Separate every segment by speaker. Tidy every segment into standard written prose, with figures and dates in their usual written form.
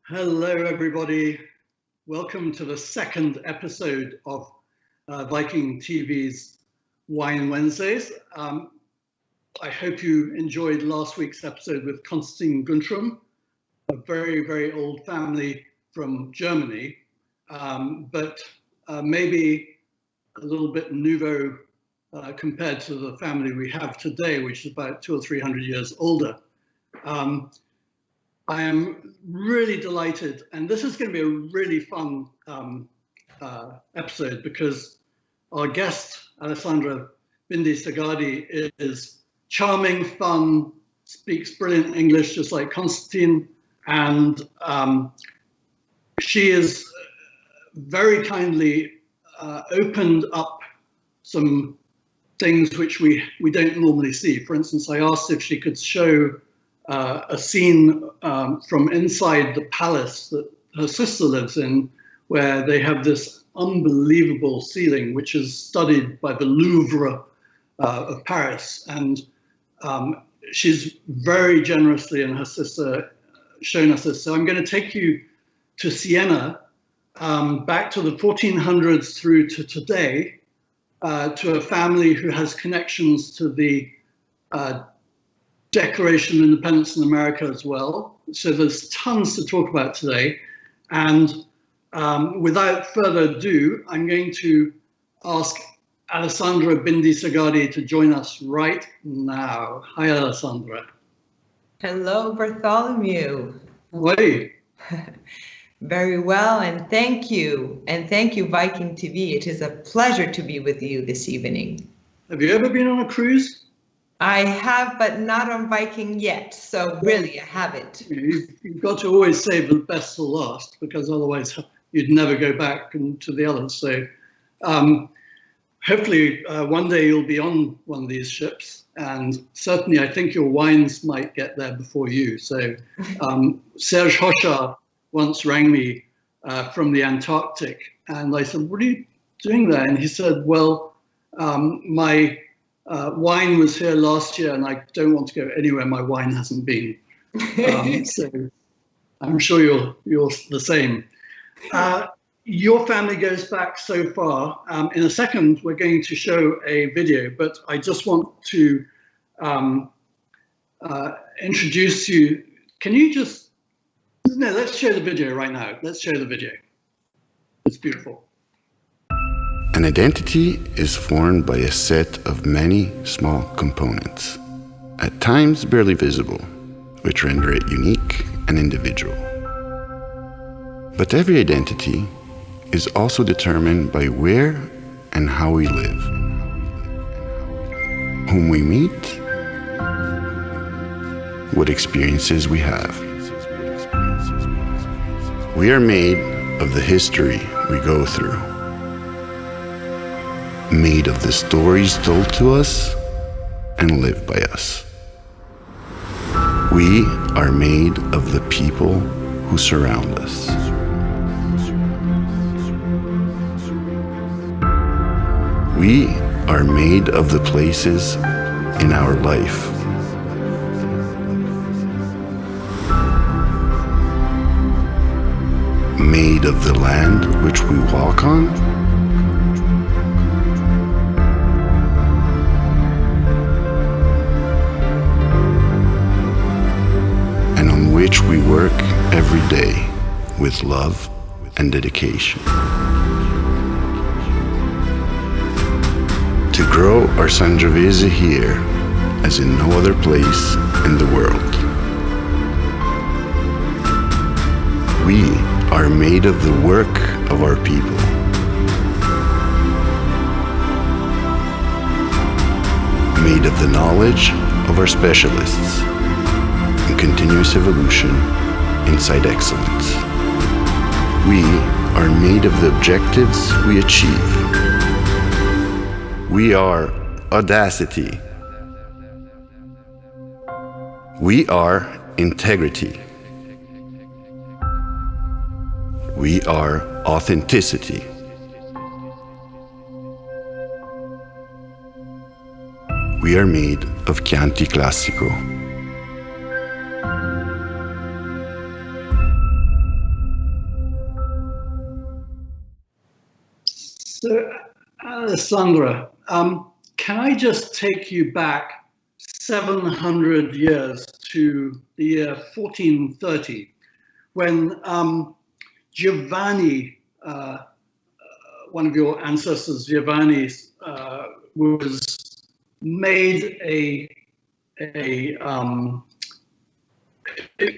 Speaker 1: Hello, everybody. Welcome to the second episode of Viking.TV's Wine Wednesdays. I hope you enjoyed last week's episode with Konstantin Guntram, a very, very old family from Germany, but maybe a little bit nouveau compared to the family we have today, which is about 200 or 300 years older. I am really delighted, and this is going to be a really fun episode because our guest, Alessandra Bindi Sergardi, is charming, fun, speaks brilliant English, just like Konstantin, and she is very kindly opened up some things which we don't normally see. For instance, I asked if she could show a scene from inside the palace that her sister lives in, where they have this unbelievable ceiling, which is studied by the Louvre of Paris. And she's very generously, and her sister, shown us this. So I'm going to take you to Siena, back to the 1400s through to today, to a family who has connections to the Declaration of Independence in America as well. So there's tons to talk about today. And without further ado, I'm going to ask Alessandra Bindi Sergardi to join us right now. Hi, Alessandra.
Speaker 2: Hello, Bartholomew.
Speaker 1: How are you?
Speaker 2: Very well, and thank you. And thank you, Viking.TV. It is a pleasure to be with you this evening.
Speaker 1: Have you ever been on a cruise?
Speaker 2: I have, but not on Viking yet. So really, I haven't.
Speaker 1: You've got to always save the best till last, because otherwise you'd never go back to the others. So hopefully one day you'll be on one of these ships, and certainly I think your wines might get there before you. So Serge Hochard once rang me from the Antarctic, and I said, "What are you doing there?" And he said, "Well, my wine was here last year, and I don't want to go anywhere my wine hasn't been." So I'm sure you're the same. Your family goes back so far. In a second, we're going to show a video, but I just want to introduce you. Can you just, no, let's show the video right now. Let's show the video. It's beautiful.
Speaker 3: An identity is formed by a set of many small components, at times barely visible, which render it unique and individual. But every identity is also determined by where and how we live, whom we meet, what experiences we have. We are made of the history we go through, made of the stories told to us and lived by us. We are made of the people who surround us. We are made of the places in our life. Made of the land which we walk on. Which we work every day with love and dedication. To grow our Sangiovese here as in no other place in the world. We are made of the work of our people. Made of the knowledge of our specialists. Continuous evolution inside excellence. We are made of the objectives we achieve. We are audacity. We are integrity. We are authenticity. We are made of Chianti Classico.
Speaker 1: So, Alessandra, can I just take you back 700 years to the year 1430, when Giovanni, one of your ancestors, Giovanni, was made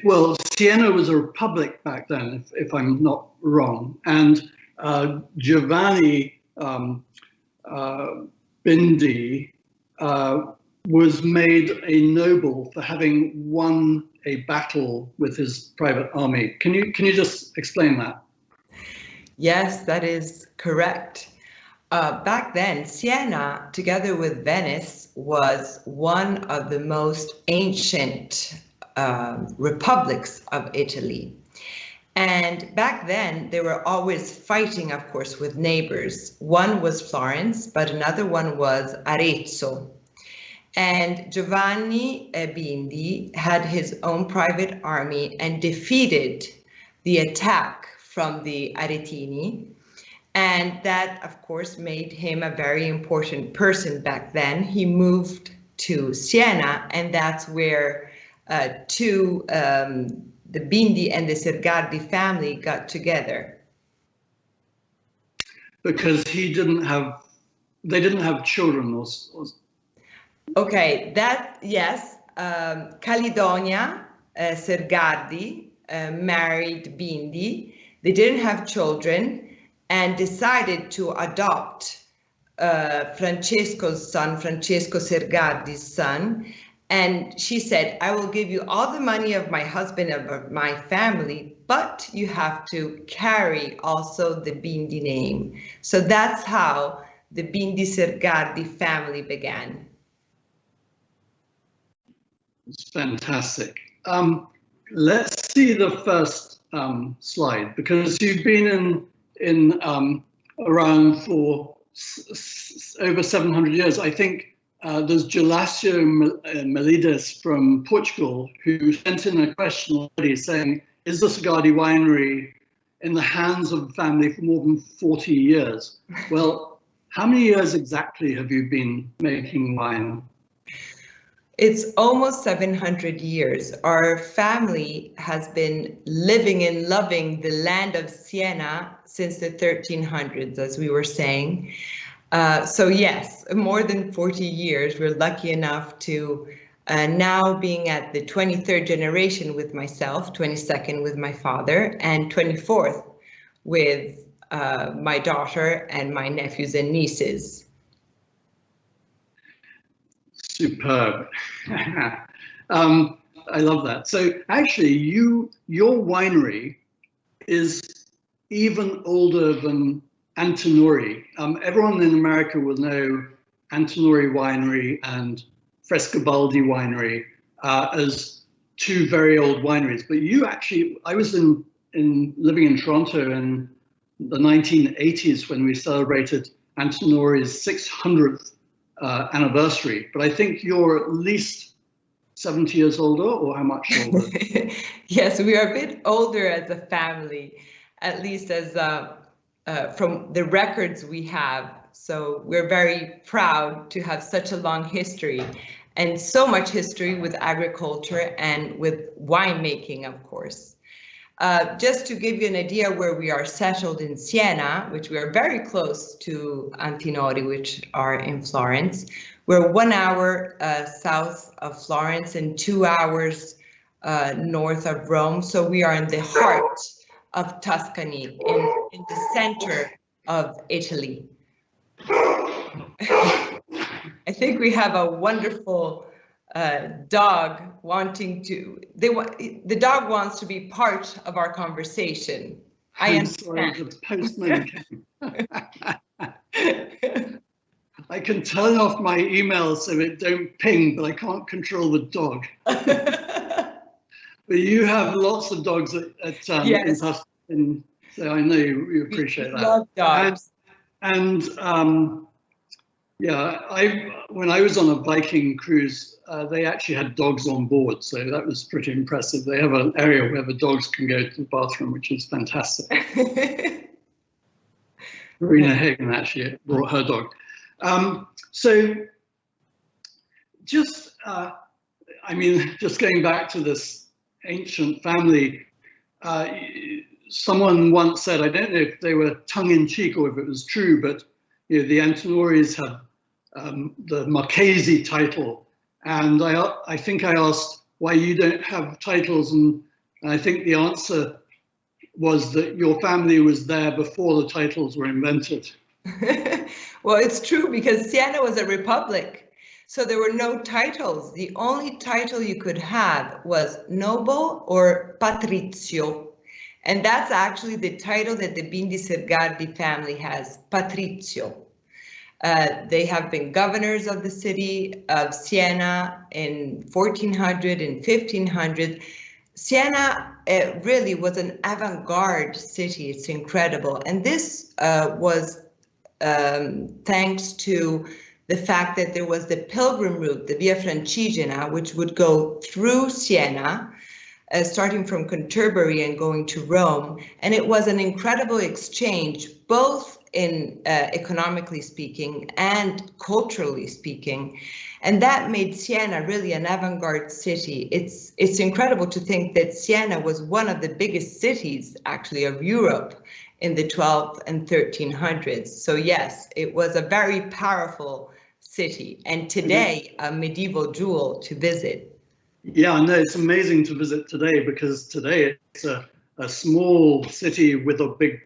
Speaker 1: well, Siena was a republic back then, if I'm not wrong, and Giovanni Bindi was made a noble for having won a battle with his private army. Can you just explain that?
Speaker 2: Yes, that is correct. Back then, Siena, together with Venice, was one of the most ancient republics of Italy. And back then, they were always fighting, of course, with neighbors. One was Florence, but another one was Arezzo. And Giovanni Bindi had his own private army and defeated the attack from the Aretini. And that, of course, made him a very important person back then. He moved to Siena, and that's where the Bindi and the Sergardi family got together.
Speaker 1: Because they didn't have children.
Speaker 2: Okay, yes. Caledonia Sergardi married Bindi. They didn't have children and decided to adopt Francesco's son, Francesco Sergardi's son. And she said, I will give you all the money of my husband and of my family, but you have to carry also the Bindi name. So that's how the Bindi Sergardi family began.
Speaker 1: It's fantastic. Let's see the first slide, because you've been in around for over 700 years. I think there's Gelasio Melides from Portugal who sent in a question already saying, is the Sergardi winery in the hands of the family for more than 40 years? Well, how many years exactly have you been making wine?
Speaker 2: It's almost 700 years. Our family has been living and loving the land of Siena since the 1300s, as we were saying. So yes, more than 40 years. We're lucky enough to now being at the 23rd generation with myself, 22nd with my father, and 24th with my daughter and my nephews and nieces.
Speaker 1: Superb. I love that. So actually, your winery is even older than Antinori. Everyone in America will know Antinori Winery and Frescobaldi Winery as two very old wineries. But you actually, I was living in Toronto in the 1980s when we celebrated Antinori's 600th anniversary. But I think you're at least 70 years older, or how much older?
Speaker 2: Yes, we are a bit older as a family, at least as from the records we have. So we're very proud to have such a long history, and so much history with agriculture and with winemaking, of course. Just to give you an idea where we are settled in Siena, which we are very close to Antinori, which are in Florence. We're 1 hour south of Florence and 2 hours north of Rome. So we are in the heart of Tuscany, in the center of Italy. I think we have a wonderful dog wanting to, the dog wants to be part of our conversation. I understand.
Speaker 1: Sorry, the postman came. I can turn off my email so it don't ping, but I can't control the dog. But you have lots of dogs at
Speaker 2: yes.
Speaker 1: in, so I know you appreciate that.
Speaker 2: Love dogs.
Speaker 1: And yeah, when I was on a Viking cruise, they actually had dogs on board, so that was pretty impressive. They have an area where the dogs can go to the bathroom, which is fantastic. Marina Hagen actually brought her dog. So just, I mean, just going back to this ancient family, someone once said, I don't know if they were tongue-in-cheek or if it was true, but you know, the Antinori's have the Marchesi title, and I think I asked why you don't have titles, and I think the answer was that your family was there before the titles were invented.
Speaker 2: Well, it's true, because Siena was a republic, so there were no titles. The only title you could have was noble or patrizio, and that's actually the title that the Bindi Sergardi family has, patrizio. They have been governors of the city of Siena in 1400 and 1500. Siena really was an avant-garde city. It's incredible. And this was thanks to the fact that there was the pilgrim route, the Via Francigena, which would go through Siena, starting from Canterbury and going to Rome. And it was an incredible exchange, both in economically speaking and culturally speaking. And that made Siena really an avant-garde city. It's incredible to think that Siena was one of the biggest cities actually of Europe in the 12th and 1300s. So yes, it was a very powerful city, and today a medieval jewel to visit.
Speaker 1: Yeah, no, it's amazing to visit today, because today it's a small city with a big,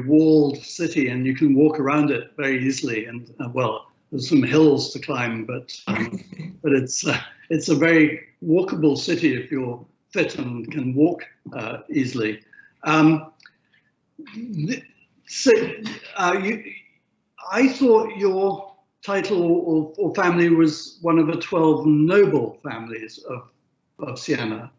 Speaker 1: walled city, and you can walk around it very easily. And well, there's some hills to climb, but it's a very walkable city if you're fit and can walk easily. I thought your title or family was one of the 12 noble families of Siena.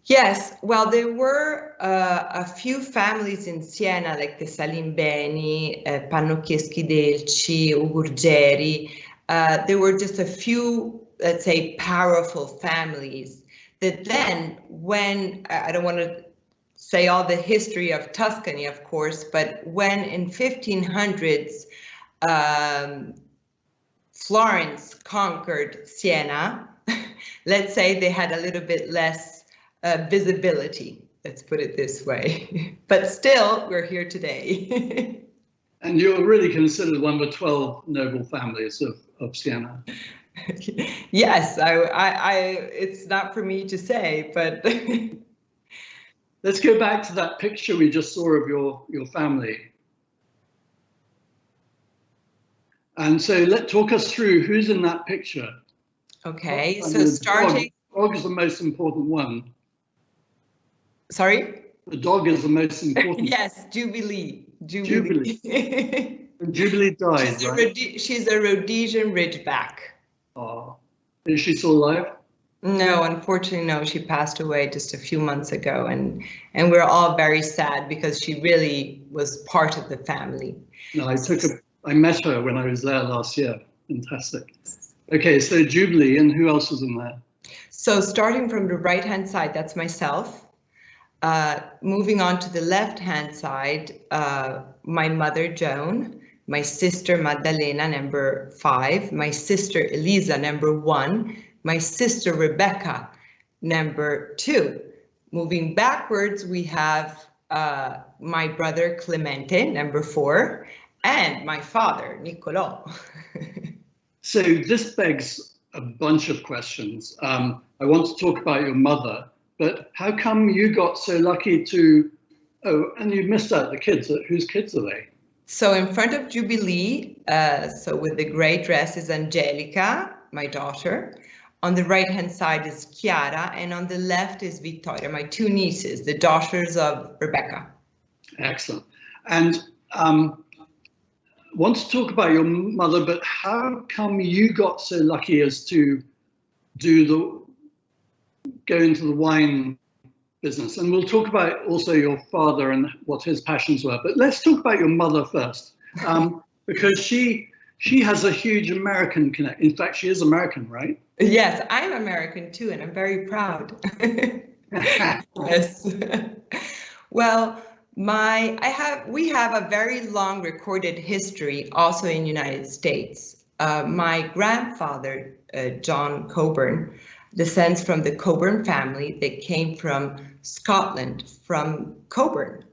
Speaker 2: Yes, well, there were a few families in Siena, like the Salimbeni, Pannocchieschi Delci, Ugurgeri. There were just a few, let's say, powerful families that then, when, I don't want to say all the history of Tuscany, of course, but when in 1500s, Florence conquered Siena, let's say they had a little bit less visibility, let's put it this way. But still, we're here today.
Speaker 1: And you're really considered one of the 12 noble families of Siena.
Speaker 2: Yes, it's not for me to say, but...
Speaker 1: Let's go back to that picture we just saw of your family. And so talk us through who's in that picture.
Speaker 2: Okay, so starting...
Speaker 1: Dog is the most important one.
Speaker 2: Sorry?
Speaker 1: The dog is the most important.
Speaker 2: Yes, Jubilee.
Speaker 1: And Jubilee died, right?
Speaker 2: She's a Rhodesian Ridgeback.
Speaker 1: Oh, is she still alive?
Speaker 2: No, unfortunately, no. She passed away just a few months ago, and we're all very sad because she really was part of the family.
Speaker 1: No, I met her when I was there last year. Fantastic. Okay, so Jubilee, and who else is in there?
Speaker 2: So starting from the right-hand side, that's myself. Moving on to the left-hand side, my mother, Joan, my sister, Maddalena, number 5, my sister, Elisa, number 1, my sister, Rebecca, number 2. Moving backwards, we have my brother, Clemente, number 4, and my father, Niccolò.
Speaker 1: So this begs a bunch of questions. I want to talk about your mother, but how come you got so lucky to, oh, and you missed out the kids. Whose kids are they?
Speaker 2: So in front of Jubilee, so with the gray dress is Angelica, my daughter. On the right-hand side is Chiara, and on the left is Vittoria, my 2 nieces, the daughters of Rebecca.
Speaker 1: Excellent. And want to talk about your mother, but how come you got so lucky as to go into the wine business? And we'll talk about also your father and what his passions were, but let's talk about your mother first, because she has a huge American connect. In fact, she is American, right?
Speaker 2: Yes, I'm American too, and I'm very proud. Yes. Well, We have a very long recorded history also in the United States. My grandfather, John Coburn, descends from the Coburn family that came from Scotland, from Coburn.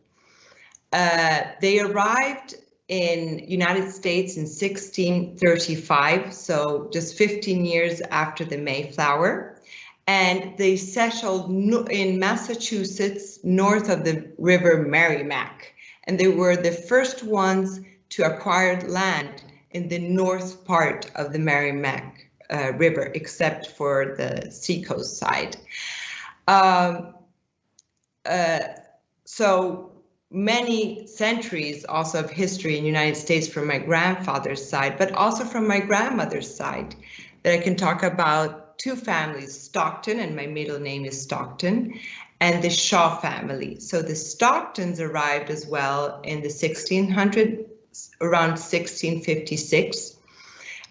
Speaker 2: They arrived in United States in 1635, so just 15 years after the Mayflower, and they settled in Massachusetts north of the river Merrimack, and they were the first ones to acquire land in the north part of the Merrimack River, except for the seacoast side. So many centuries also of history in the United States from my grandfather's side, but also from my grandmother's side, that I can talk about two families, Stockton, and my middle name is Stockton, and the Shaw family. So the Stocktons arrived as well in the 1600s, around 1656.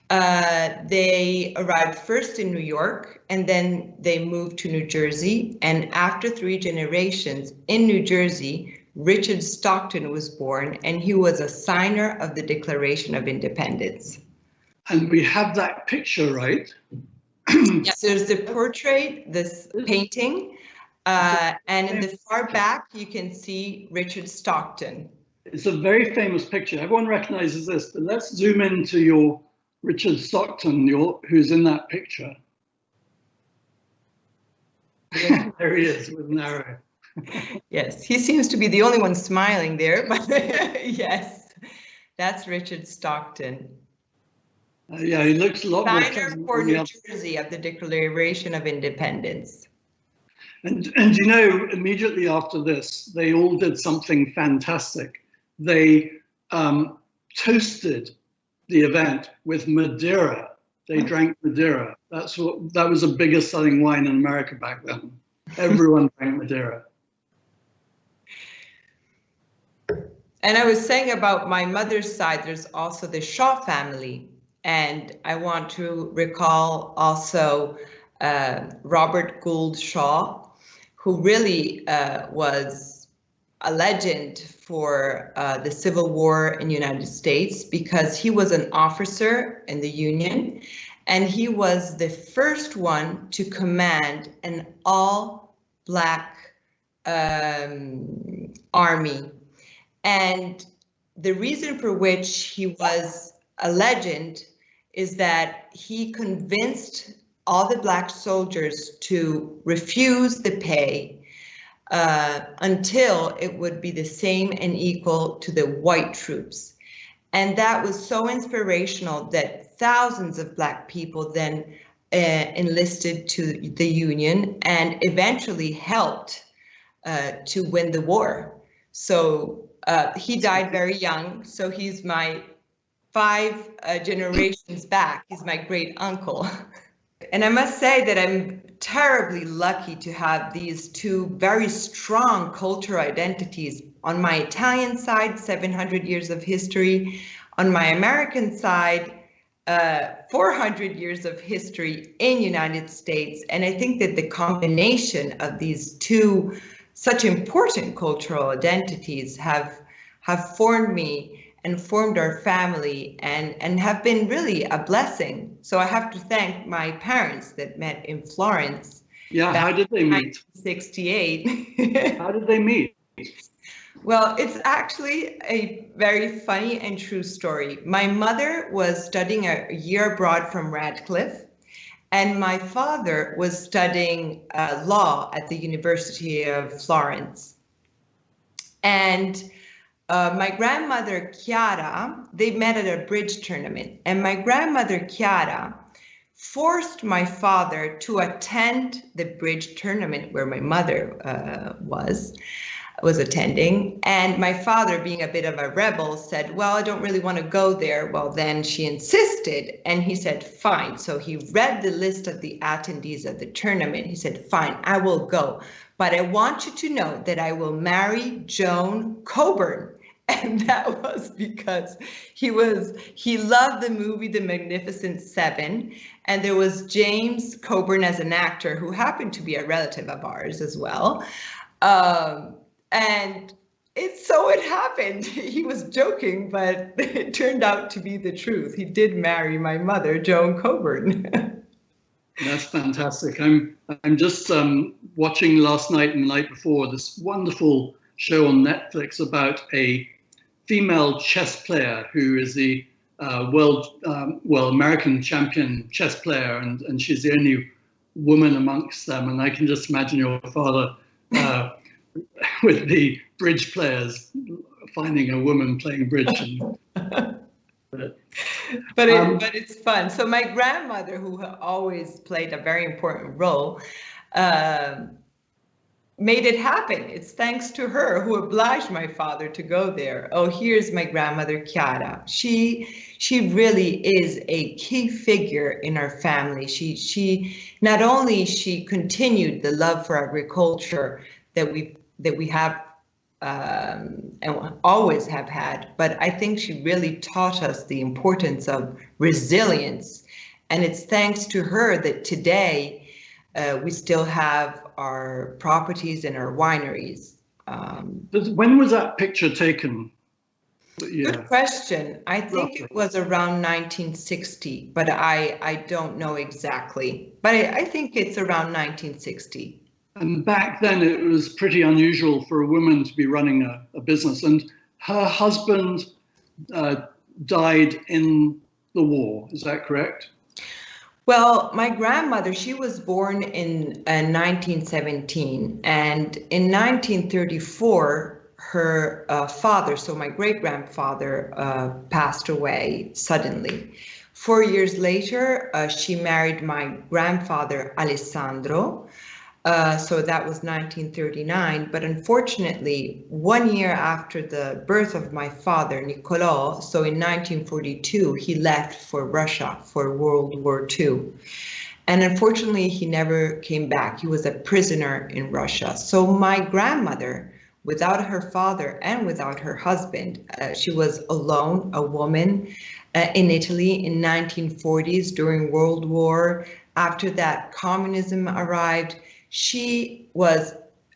Speaker 2: They arrived first in New York, and then they moved to New Jersey. And after 3 generations in New Jersey, Richard Stockton was born, and he was a signer of the Declaration of Independence.
Speaker 1: And we have that picture, right?
Speaker 2: Yes, there's the portrait, this painting, and in the far back, you can see Richard Stockton.
Speaker 1: It's a very famous picture. Everyone recognizes this, but let's zoom into your Richard Stockton, who's in that picture. Yeah. There he is with an arrow.
Speaker 2: Yes, he seems to be the only one smiling there, but yes, that's Richard Stockton.
Speaker 1: Yeah, he looks a lot more
Speaker 2: signer for New Jersey of the Declaration of Independence.
Speaker 1: And you know, immediately after this, they all did something fantastic. They toasted the event with Madeira. They drank Madeira. That was the biggest selling wine in America back then. Everyone drank Madeira.
Speaker 2: And I was saying about my mother's side, there's also the Shaw family. And I want to recall also Robert Gould Shaw, who really was a legend for the Civil War in the United States, because he was an officer in the Union, and he was the first one to command an all-Black army. And the reason for which he was a legend is that he convinced all the Black soldiers to refuse the pay until it would be the same and equal to the white troops. And that was so inspirational that thousands of Black people then enlisted to the Union and eventually helped to win the war. So he died very young, so he's my 5 generations back. He's my great uncle. And I must say that I'm terribly lucky to have these two very strong cultural identities. On my Italian side, 700 years of history. On my American side, 400 years of history in United States. And I think that the combination of these two such important cultural identities have formed me and formed our family and have been really a blessing. So I have to thank my parents that met in Florence.
Speaker 1: Yeah, how did they meet?
Speaker 2: 1968.
Speaker 1: How did they meet?
Speaker 2: Well, it's actually a very funny and true story. My mother was studying a year abroad from Radcliffe, and my father was studying law at the University of Florence. And my grandmother Chiara, they met at a bridge tournament, and my grandmother Chiara forced my father to attend the bridge tournament where my mother was attending. And my father, being a bit of a rebel, said, well, I don't really want to go there. Well, then she insisted, and he said, fine. So he read the list of the attendees of the tournament. He said, fine, I will go. But I want you to know that I will marry Joan Coburn. And that was because he loved the movie The Magnificent Seven, and there was James Coburn as an actor who happened to be a relative of ours as well. And it happened. He was joking, but it turned out to be the truth. He did marry my mother, Joan Coburn.
Speaker 1: That's fantastic. I'm just watching last night and the night before this wonderful show on Netflix about a female chess player who is the American champion chess player, and she's the only woman amongst them. And I can just imagine your father with the bridge players finding a woman playing bridge.
Speaker 2: But it's fun. So my grandmother, who always played a very important role, made it happen. It's thanks to her who obliged my father to go there. Oh, here's my grandmother, Chiara. She really is a key figure in our family. She not only she continued the love for agriculture that we have and always have had, but I think she really taught us the importance of resilience. And it's thanks to her that today we still have our properties and our wineries.
Speaker 1: When was that picture taken? Yeah.
Speaker 2: Good question. I think it was around 1960, but I don't know exactly. But I think it's around 1960.
Speaker 1: And back then it was pretty unusual for a woman to be running a business. And her husband died in the war, is that correct?
Speaker 2: Well, my grandmother, she was born in 1917, and in 1934, her father, so my great-grandfather, passed away suddenly. 4 years later, she married my grandfather, Alessandro, so that was 1939, but unfortunately, 1 year after the birth of my father, Niccolò, so in 1942, he left for Russia for World War II. And unfortunately, he never came back. He was a prisoner in Russia. So my grandmother, without her father and without her husband, she was alone, a woman in Italy in 1940s during World War. After that, communism arrived. She was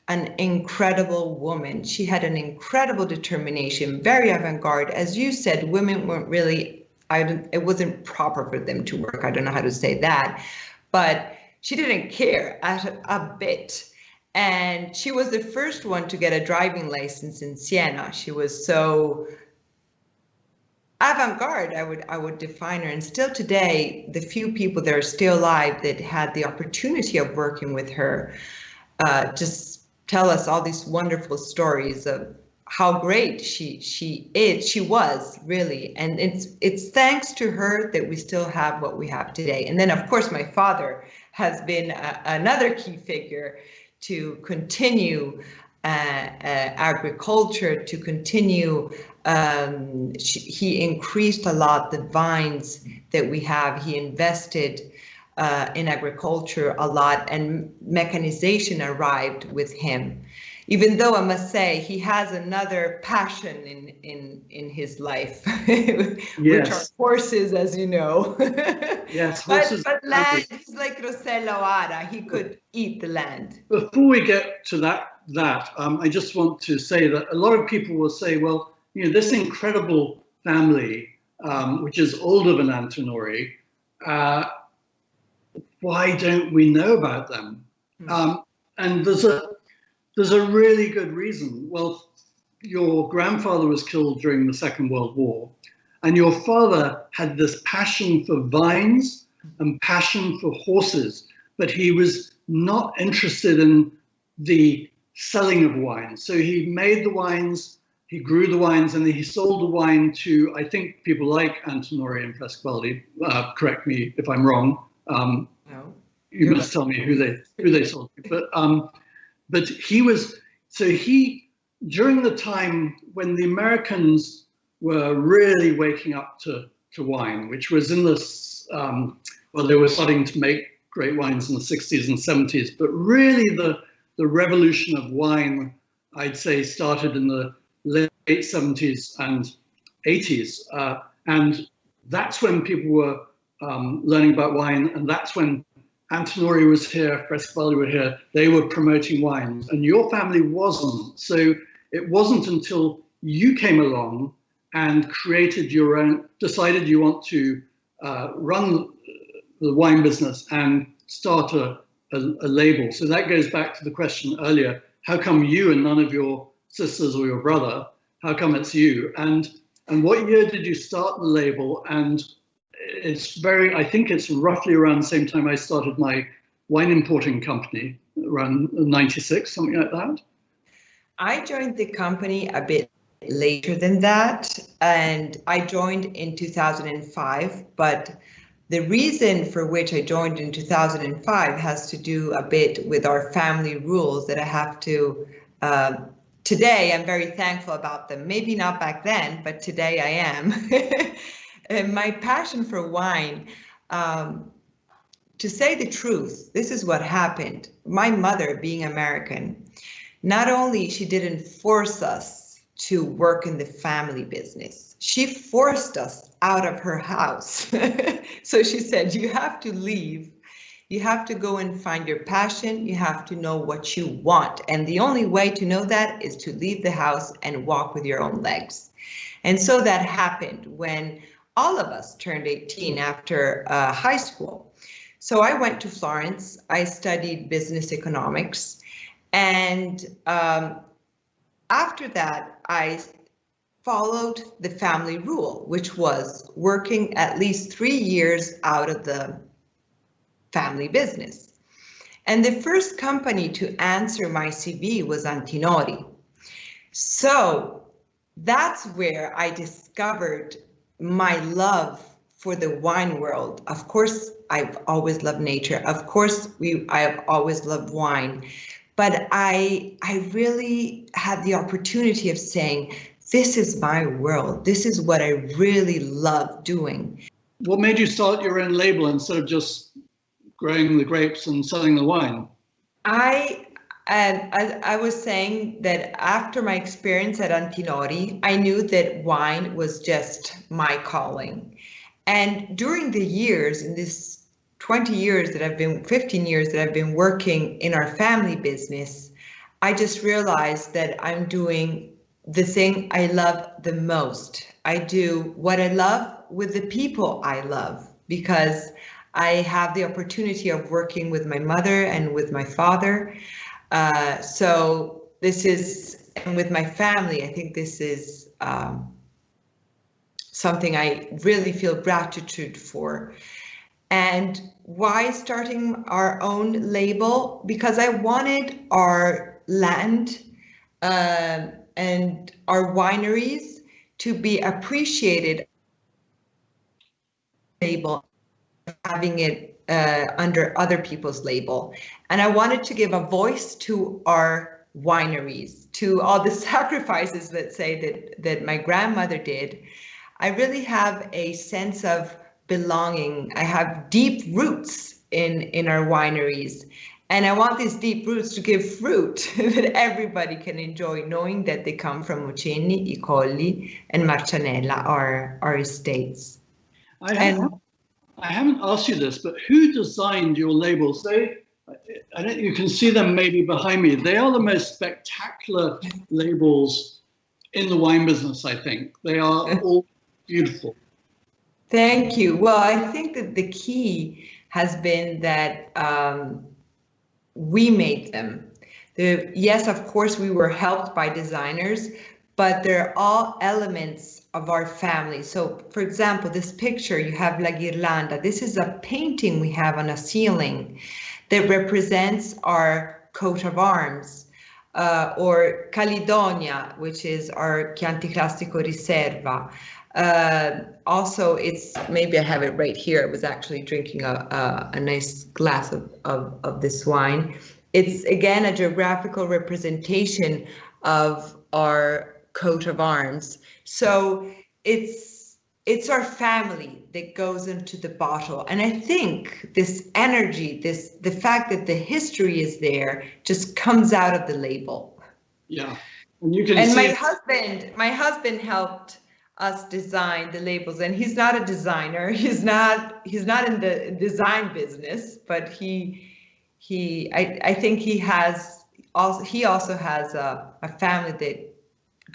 Speaker 2: an incredible woman. She had an incredible determination, very avant-garde. As you said, women weren't really, it wasn't proper for them to work. I don't know how to say that, but she didn't care a bit. And she was the first one to get a driving license in Siena. She was so avant-garde, I would define her. And still today, the few people that are still alive that had the opportunity of working with her just tell us all these wonderful stories of how great she was really. And it's thanks to her that we still have what we have today. And then of course my father has been another key figure to continue agriculture, to continue. He increased a lot the vines that we have. He invested in agriculture a lot, and mechanization arrived with him. Even though I must say he has another passion in his life, which are horses, as you know.
Speaker 1: Yes, horses.
Speaker 2: But land, he's like Rossella O'Hara. He could eat the land.
Speaker 1: Before we get to that, I just want to say that a lot of people will say, well, you know, this incredible family, which is older than Antinori, why don't we know about them? And there's a really good reason. Well, your grandfather was killed during the Second World War, and your father had this passion for vines and passion for horses, but he was not interested in the selling of wine. So he made the wines, he grew the wines, and he sold the wine to, I think, people like Antinori and Frescobaldi. Correct me if I'm wrong.
Speaker 2: No.
Speaker 1: You must tell me who they sold to. But he was, so he, during the time when the Americans were really waking up to wine, which was in this, well, they were starting to make great wines in the 60s and 70s, but really the revolution of wine, I'd say, started in the late 70s and 80s. And that's when people were learning about wine, and that's when Antinori was here, Frescobaldi were here, they were promoting wines, and your family wasn't. So it wasn't until you came along and created your own, decided you want to run the wine business and start a label. So that goes back to the question earlier, how come you and none of your sisters or your brother? How come it's you? And what year did you start the label? And it's I think it's roughly around the same time I started my wine importing company, around 96, something like that.
Speaker 2: I joined the company a bit later than that, and I joined in 2005, but the reason for which I joined in 2005 has to do a bit with our family rules that I have to, today I'm very thankful about them. Maybe not back then, but today I am. And my passion for wine, to say the truth, this is what happened. My mother, being American, not only she didn't force us to work in the family business, she forced us out of her house. So she said, you have to leave. You have to go and find your passion. You have to know what you want. And the only way to know that is to leave the house and walk with your own legs. And so that happened when all of us turned 18 after high school. So I went to Florence. I studied business economics. And after that, I followed the family rule, which was working at least 3 years out of the family business. And the first company to answer my CV was Antinori. So that's where I discovered my love for the wine world. Of course, I've always loved nature. Of course, I've always loved wine. But I really had the opportunity of saying, this is my world. This is what I really love doing.
Speaker 1: What made you start your own label instead of just growing the grapes and selling the wine?
Speaker 2: I was saying that after my experience at Antinori, I knew that wine was just my calling. And during the years, in this 15 years that I've been working in our family business, I just realized that I'm doing the thing I love the most. I do what I love with the people I love, because I have the opportunity of working with my mother and with my father. So this is, and with my family, I think this is something I really feel gratitude for. And why starting our own label? Because I wanted our land and our wineries to be appreciated. Label, having it under other people's label. And I wanted to give a voice to our wineries, to all the sacrifices, let's say, that my grandmother did. I really have a sense of belonging. I have deep roots in our wineries. And I want these deep roots to give fruit that everybody can enjoy, knowing that they come from Muceni, I Colli, and Marcianella, our estates.
Speaker 1: I haven't asked you this, but who designed your labels? You can see them maybe behind me. They are the most spectacular labels in the wine business, I think. They are all beautiful.
Speaker 2: Thank you. Well, I think that the key has been that we made them. Yes, of course, we were helped by designers, but they're all elements of our family. So, for example, this picture, you have La Ghirlanda. This is a painting we have on a ceiling that represents our coat of arms, or Caledonia, which is our Chianti Classico Riserva. Also, it's, maybe I have it right here. I was actually drinking a nice glass of this wine. It's, again, a geographical representation of our coat of arms. So it's our family that goes into the bottle. And I think this energy, the fact that the history is there just comes out of the label.
Speaker 1: Yeah. And you can
Speaker 2: see my husband helped us design the labels, and he's not a designer. He's not in the design business, but I think he also has a family that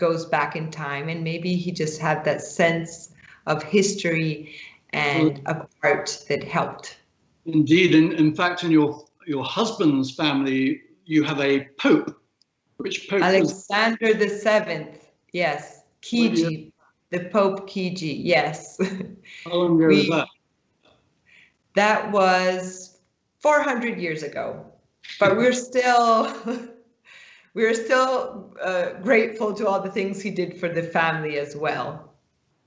Speaker 2: goes back in time, and maybe he just had that sense of history and of art that helped.
Speaker 1: Indeed, in fact, in your husband's family, you have a pope. Which pope?
Speaker 2: Alexander the Seventh. Yes, Kiji, the Pope Kiji. Yes.
Speaker 1: How long ago was that?
Speaker 2: That was 400 years ago, but we're still grateful to all the things he did for the family as well.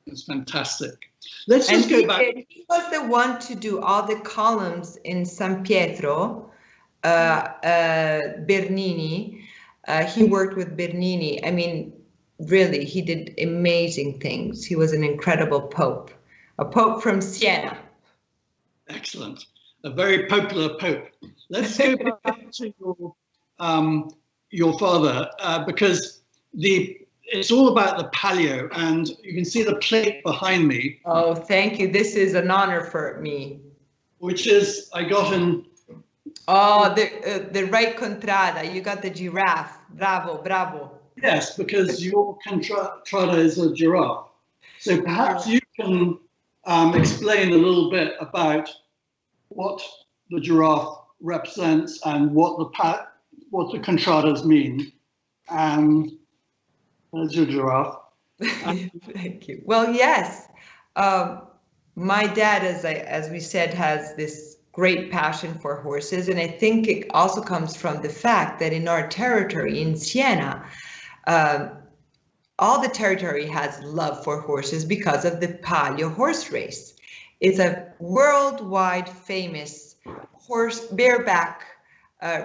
Speaker 1: It's fantastic. Let's just go back.
Speaker 2: He was the one to do all the columns in San Pietro, Bernini. He worked with Bernini. I mean, really, he did amazing things. He was an incredible pope, a pope from Siena.
Speaker 1: Excellent. A very popular pope. Let's go back to your father, because it's all about the palio, and you can see the plate behind me.
Speaker 2: Oh, thank you. This is an honor for me.
Speaker 1: Which is, I got in.
Speaker 2: Oh, the right contrada. You got the giraffe. Bravo, bravo.
Speaker 1: Yes, because your contrada is a giraffe. So perhaps you can explain a little bit about what the giraffe represents and what the contradas mean. And there's your giraffe.
Speaker 2: Thank you. Well, yes. My dad, as we said, has this great passion for horses, and I think it also comes from the fact that in our territory, in Siena, all the territory has love for horses because of the Palio horse race. It's a worldwide famous bareback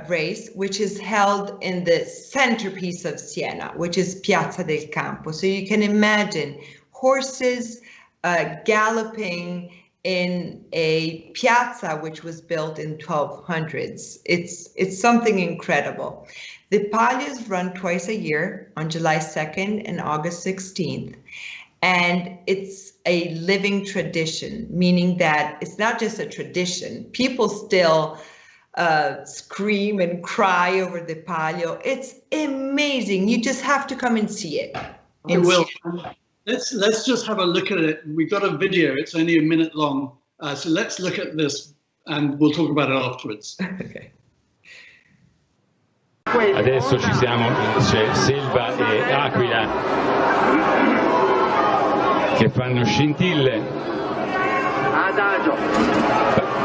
Speaker 2: race, which is held in the centerpiece of Siena, which is Piazza del Campo. So you can imagine horses galloping in a piazza which was built in 1200s. It's something incredible. The Palios run twice a year, on July 2nd and August 16th. And it's a living tradition, meaning that it's not just a tradition. People still scream and cry over the Palio. It's amazing. You just have to come and see it.
Speaker 1: I will. Let's just have a look at it. We've got a video. It's only a minute long. So let's look at this and we'll talk about it afterwards.
Speaker 2: Okay.
Speaker 4: Adesso ci siamo, c'è Selva e Aquila che fanno scintille.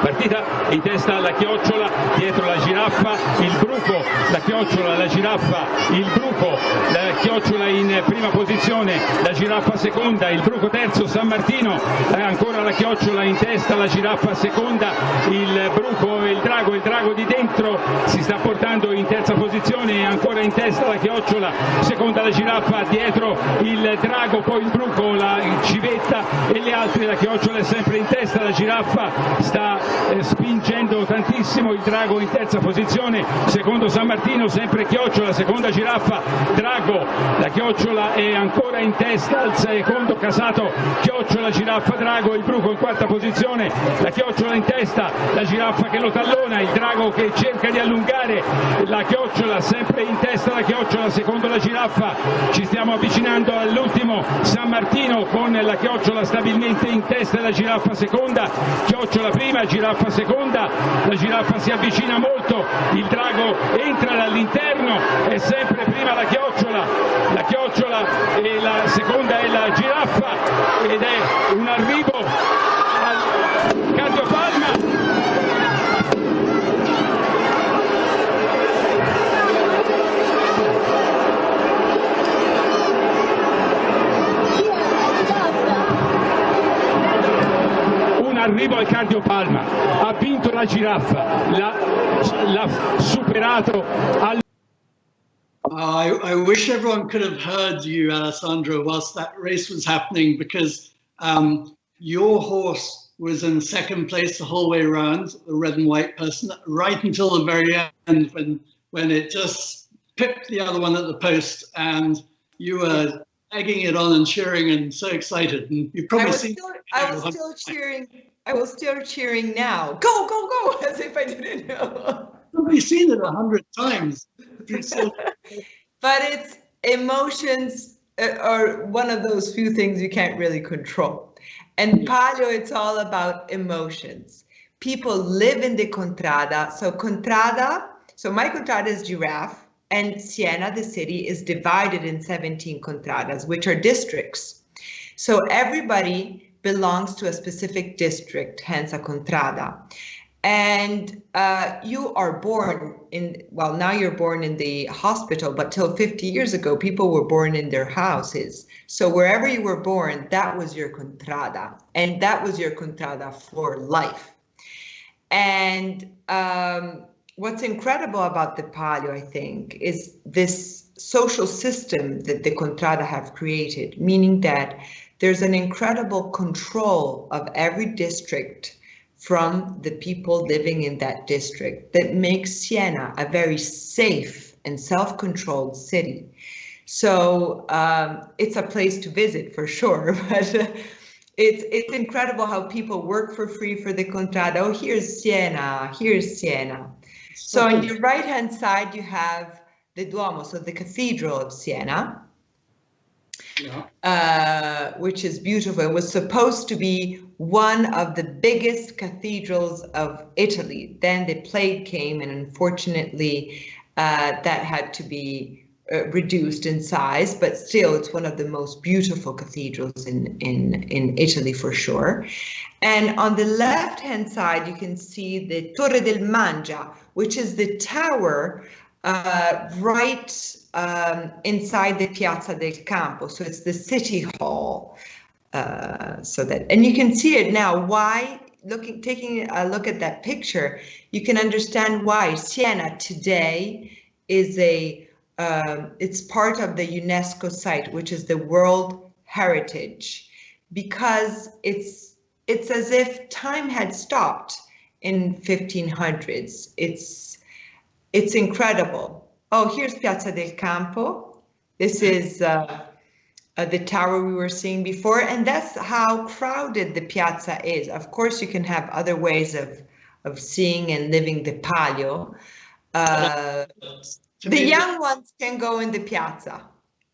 Speaker 4: Partita in testa alla chiocciola, dietro la giraffa, il bruco, la chiocciola, la giraffa, il bruco, la chiocciola in prima posizione, la giraffa seconda, il bruco terzo, San Martino, ancora la chiocciola in testa, la giraffa seconda, il bruco e il drago di dentro si sta portando in terza posizione, ancora in testa la chiocciola, seconda la giraffa, dietro il drago, poi il bruco, la civetta e le altre, la chiocciola è sempre in testa, la giraffa sta spingendo tantissimo, il drago in terza posizione, secondo San Martino, sempre chiocciola, seconda giraffa, drago, la chiocciola è ancora in testa, al secondo casato, chiocciola, giraffa, drago, il bruco in quarta posizione, la chiocciola in testa, la giraffa che lo tallona, il drago che cerca di allungare, la chiocciola sempre in testa, la chiocciola, secondo la giraffa, ci stiamo avvicinando all'ultimo San Martino con la chiocciola stabilmente in testa e la giraffa seconda, chiocciola prima, giraffa seconda, la giraffa si avvicina molto, il drago entra dall'interno, è sempre prima la chiocciola e la seconda è la giraffa ed è un arrivo al cardiopalma. Arrivo al cardiopalma, ha vinto la giraffa, l'ha superato al...
Speaker 1: I wish everyone could have heard you, Alessandra, whilst that race was happening, because your horse was in second place the whole way around, the red and white person, right until the very end when it just pipped the other one at the post, and you were egging it on and cheering and so excited. And you've probably seen.
Speaker 2: I was still cheering now. Go, go, go, as if I didn't know.
Speaker 1: Probably seen it 100 times.
Speaker 2: But it's emotions are one of those few things you can't really control. And Palio, it's all about emotions. People live in the contrada. So my contrada is giraffe, and Siena, the city, is divided in 17 contradas, which are districts. So everybody belongs to a specific district, hence a contrada. And you are born in, well, now you're born in the hospital, but till 50 years ago, people were born in their houses. So wherever you were born, that was your contrada, and that was your contrada for life. And what's incredible about the Palio, I think, is this social system that the contrada have created, meaning that there's an incredible control of every district from the people living in that district that makes Siena a very safe and self-controlled city. So it's a place to visit for sure, but it's incredible how people work for free for the contrada. Oh, here's Siena, here's Siena. So on your right-hand side, you have the Duomo, so the Cathedral of Siena. Yeah. Which is beautiful. It was supposed to be one of the biggest cathedrals of Italy. Then the plague came, and unfortunately that had to be reduced in size, but still it's one of the most beautiful cathedrals in Italy for sure. And on the left hand side you can see the Torre del Mangia, which is the tower right inside the Piazza del Campo, so it's the city hall. And you can see it now. Why? Taking a look at that picture, you can understand why Siena today is it's part of the UNESCO site, which is the World Heritage, because it's as if time had stopped in 1500s. It's incredible. Oh, here's Piazza del Campo. This is the tower we were seeing before, and that's how crowded the piazza is. Of course, you can have other ways of seeing and living the Palio. The young ones can go in the piazza.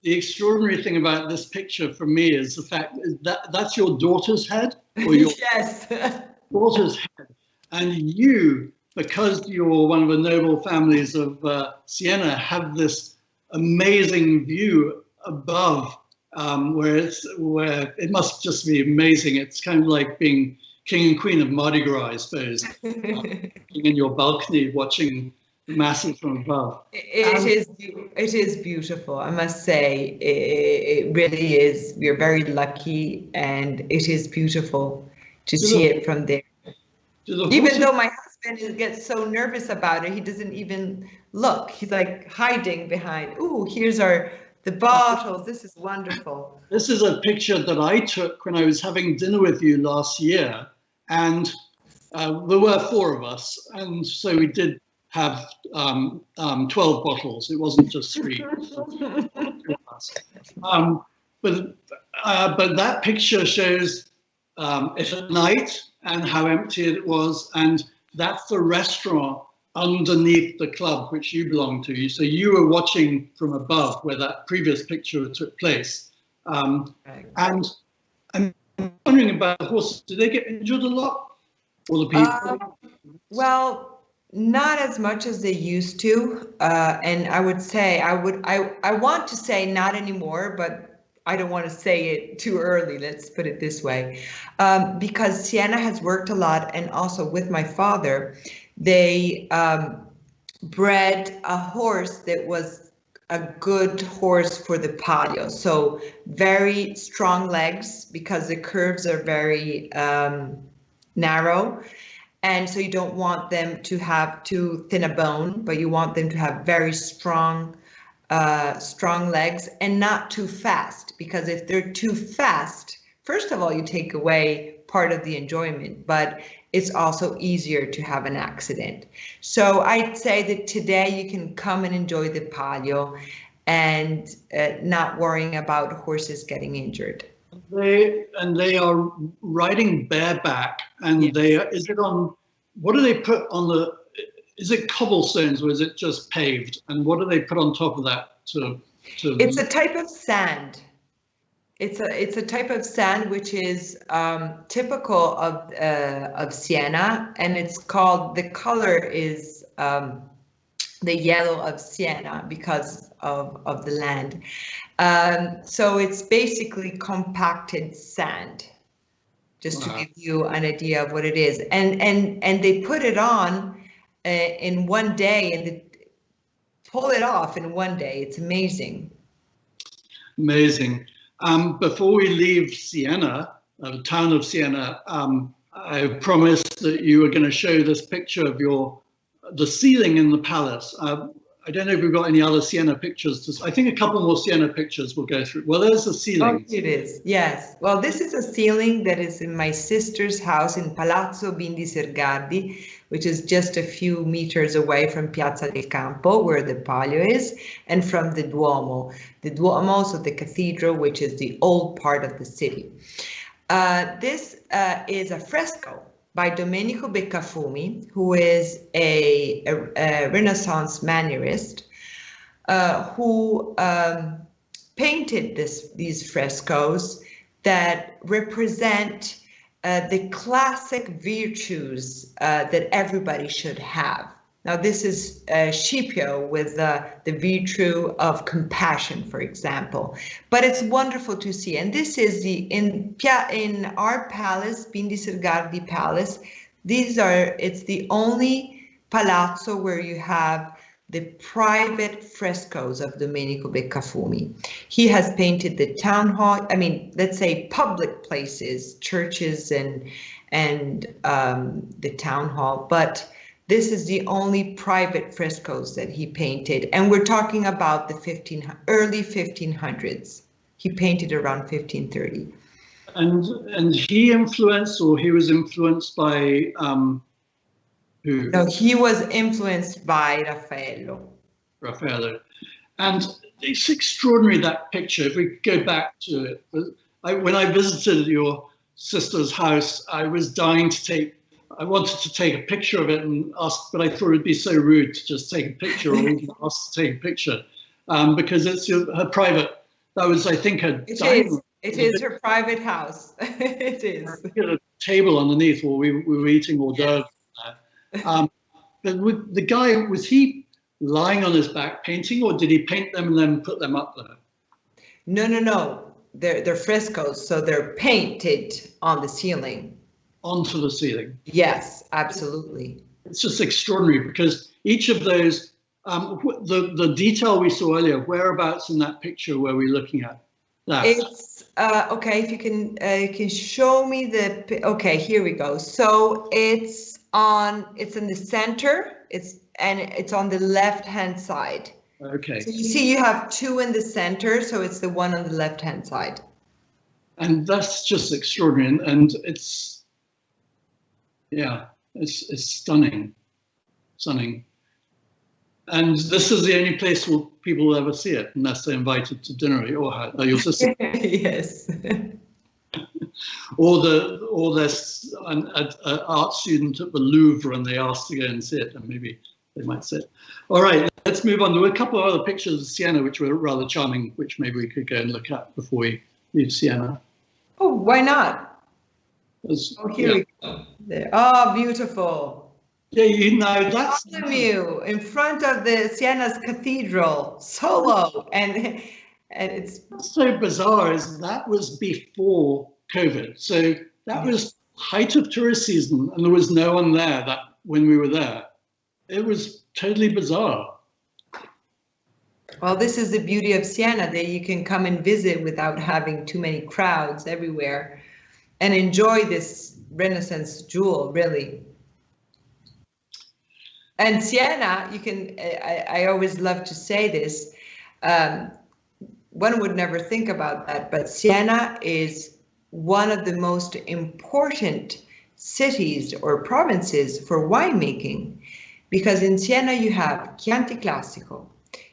Speaker 1: The extraordinary thing about this picture for me is the fact that that's your daughter's head, or your
Speaker 2: yes.
Speaker 1: daughter's head, and you, because you're one of the noble families of Siena, have this amazing view above, where it must just be amazing. It's kind of like being king and queen of Mardi Gras, I suppose, in your balcony watching the masses from above.
Speaker 2: It is beautiful, I must say. It really is. We're very lucky, and it is beautiful to see it from there. Even though my husband gets so nervous about it, he doesn't even look. He's like hiding behind. Ooh, here's the bottles. This is wonderful.
Speaker 1: This is a picture that I took when I was having dinner with you last year, and there were 4 of us, and so we did have 12 bottles. It wasn't just 3. But that picture shows it at night and how empty it was, and that's the restaurant underneath the club which you belong to. So you were watching from above where that previous picture took place. And I'm wondering about the horses. Did they get injured a lot? Or the people?
Speaker 2: Well, not as much as they used to. And I would say, I want to say not anymore, but I don't want to say it too early, let's put it this way. Because Siena has worked a lot, and also with my father, they bred a horse that was a good horse for the Palio. So very strong legs, because the curves are very narrow. And so you don't want them to have too thin a bone, but you want them to have very strong legs, and not too fast, because if they're too fast, first of all, you take away part of the enjoyment, but it's also easier to have an accident. So I'd say that today you can come and enjoy the Palio and not worrying about horses getting injured.
Speaker 1: They are riding bareback, and is it on, what do they put on the, is it cobblestones or is it just paved? And what do they put on top of that to
Speaker 2: It's a type of sand. It's a type of sand which is typical of Siena, and it's called, the color is the yellow of Siena because of the land. So it's basically compacted sand, just to give you an idea of what it is. And they put it on in one day, and they pull it off in one day. It's amazing.
Speaker 1: Amazing. Before we leave Siena, the town of Siena, I promised that you were going to show this picture of the ceiling in the palace. I don't know if we've got any other Siena pictures. I think a couple more Siena pictures we'll go through. Well, there's the ceiling.
Speaker 2: Oh, it is, yes. Well, this is a ceiling that is in my sister's house in Palazzo Bindi Sergardi, which is just a few meters away from Piazza del Campo, where the Palio is, and from the Duomo. The Duomo, so the cathedral, which is the old part of the city. This is a fresco by Domenico Beccafumi, who is a Renaissance mannerist, who painted these frescoes that represent the classic virtues that everybody should have. Now, this is Scipio with the virtue of compassion, for example. But it's wonderful to see. And this is in our palace, Bindi Sergardi Palace. It's the only palazzo where you have the private frescoes of Domenico Beccafumi. He has painted the town hall, let's say public places, churches and the town hall, but this is the only private frescoes that he painted. And we're talking about the early 1500s. He painted around 1530.
Speaker 1: And he influenced, or he was influenced by who?
Speaker 2: No, he was influenced by Raffaello.
Speaker 1: And it's extraordinary, that picture. If we go back to it, when I visited your sister's house, I was dying to I wanted to take a picture of it and ask, but I thought it'd be so rude to just take a picture or even ask to take a picture, because it's her private. That was, I think, her dining.
Speaker 2: It is her private house. It is.
Speaker 1: A table underneath while we were eating hors d'oeuvre. But the guy, was he lying on his back painting, or did he paint them and then put them up there?
Speaker 2: No. They're frescoes, so they're painted on the ceiling.
Speaker 1: Onto the ceiling.
Speaker 2: Yes, absolutely.
Speaker 1: It's just extraordinary, because each of those, the detail we saw earlier, whereabouts in that picture were we looking at? That.
Speaker 2: It's okay. If you can show me okay, here we go. So it's in the center. It's on the left-hand side.
Speaker 1: Okay.
Speaker 2: So you see, you have two in the center, so it's the one on the left-hand side. And
Speaker 1: that's just extraordinary, and it's. Yeah, it's stunning. And this is the only place where people will ever see it, unless they're invited to dinner, or your sister.
Speaker 2: Yes.
Speaker 1: or there's an art student at the Louvre and they ask to go and see it, and maybe they might see it. All right, let's move on. There were a couple of other pictures of Siena which were rather charming, which maybe we could go and look at before we leave Siena.
Speaker 2: Oh, why not? Here we go. There. Oh, beautiful.
Speaker 1: Yeah, that's
Speaker 2: Bartholomew in front of the Siena's cathedral, solo, and it's
Speaker 1: so bizarre. That was before COVID, so that was height of tourist season, and there was no one there when we were there. It was totally bizarre.
Speaker 2: Well, this is the beauty of Siena, that you can come and visit without having too many crowds everywhere, and enjoy this Renaissance jewel, really. And Siena, you can, I always love to say this, one would never think about that, but Siena is one of the most important cities or provinces for winemaking, because in Siena you have Chianti Classico,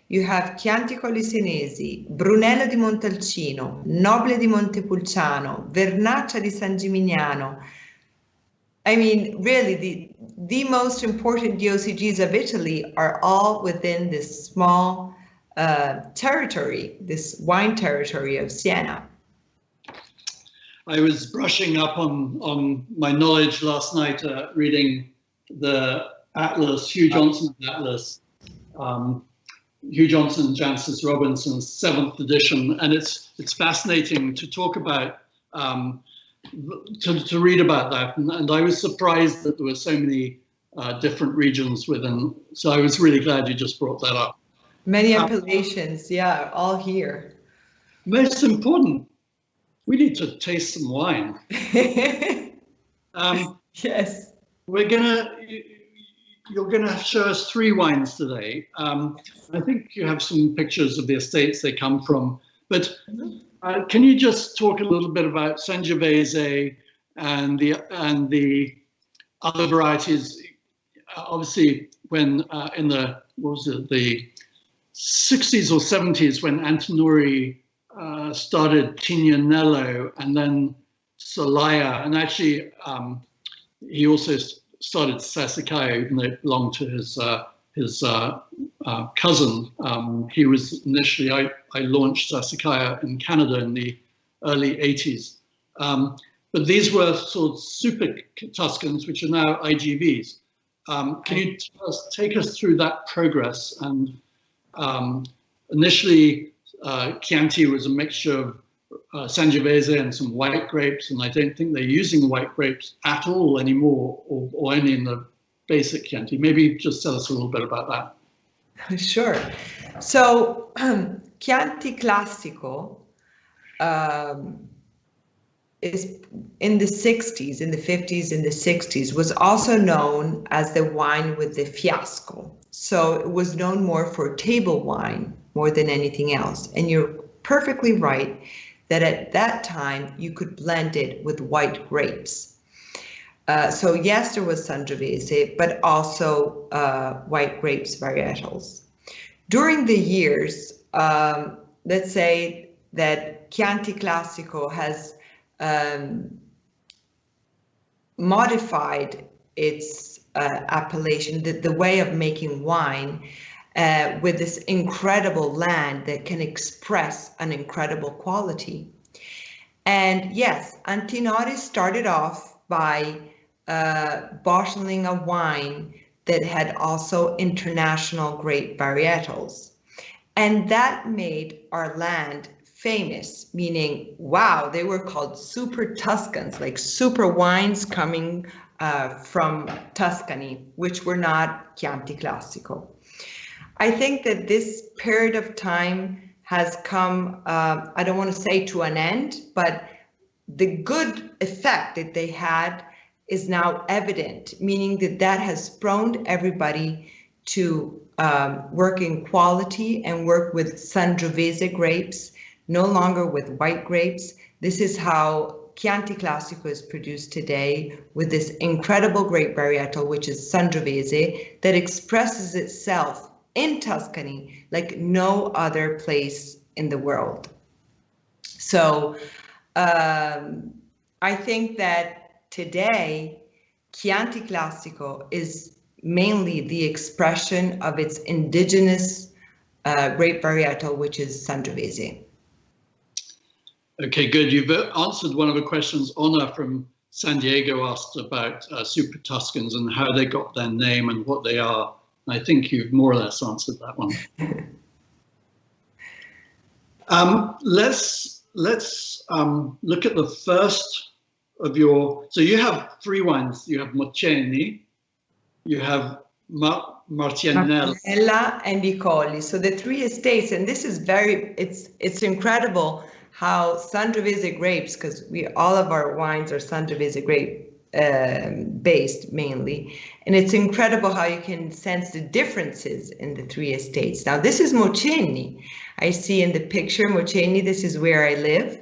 Speaker 2: you have Chianti Colli Sienesi, Brunello di Montalcino, Noble di Montepulciano, Vernaccia di San Gimignano. I mean, really, the most important DOCGs of Italy are all within this small territory, this wine territory of Siena.
Speaker 1: I was brushing up on my knowledge last night, reading the Atlas, Hugh Johnson's Atlas, Hugh Johnson, Jancis Robinson's 7th edition, and it's fascinating to talk about, to read about that. And I was surprised that there were so many different regions within. So I was really glad you just brought that up.
Speaker 2: Many appellations, yeah, all here.
Speaker 1: Most important, we need to taste some wine.
Speaker 2: Yes.
Speaker 1: You're gonna show us 3 wines today. I think you have some pictures of the estates they come from, but can you just talk a little bit about Sangiovese and the other varieties? Obviously, when in the the 60s or 70s, when Antinori started Tignanello and then Solaya, and actually he also started Sassicaia, even though it belonged to his cousin. He was initially, I launched Sassicaia in Canada in the early 80s. But these were sort of super Tuscans, which are now IGVs. Can you take us through that progress? And initially, Chianti was a mixture of Sangiovese and some white grapes, and I don't think they're using white grapes at all anymore, or only in the basic Chianti. Maybe just tell us a little bit about that.
Speaker 2: Sure. So Chianti Classico is in the 60s, in the 50s, in the 60s, was also known as the wine with the fiasco. So it was known more for table wine more than anything else. And you're perfectly right that at that time you could blend it with white grapes. So yes, there was Sangiovese, but also white grapes varietals. During the years, let's say that Chianti Classico has modified its appellation, the way of making wine, with this incredible land that can express an incredible quality. And yes, Antinori started off by bottling a wine that had also international grape varietals. And that made our land famous, meaning, wow, they were called super Tuscans, like super wines coming from Tuscany, which were not Chianti Classico. I think that this period of time has come, I don't want to say to an end, but the good effect that they had is now evident, meaning that that has spurred everybody to work in quality and work with Sangiovese grapes, no longer with white grapes. This is how Chianti Classico is produced today, with this incredible grape varietal, which is Sangiovese, that expresses itself in Tuscany like no other place in the world. So I think that today, Chianti Classico is mainly the expression of its indigenous grape varietal, which is Sangiovese.
Speaker 1: Okay, good. You've answered one of the questions. Ona from San Diego asked about Super Tuscans and how they got their name and what they are. I think you've more or less answered that one. Let's look at the first of your. So you have 3 wines. You have Moceni, you have Marcianella
Speaker 2: and Di Colli. So the 3 estates, and this is it's incredible how Sangiovese grapes, because all of our wines are Sangiovese grape based mainly, and it's incredible how you can sense the differences in the 3 estates. Now this is Moceni. I see in the picture Moceni. This is where I live.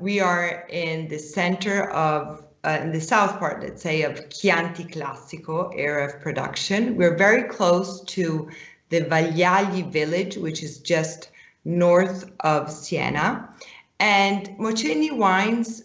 Speaker 2: We are in the center of, in the south part, let's say, of Chianti Classico area of production. We're very close to the Vagliali village, which is just north of Siena. And Moceni wines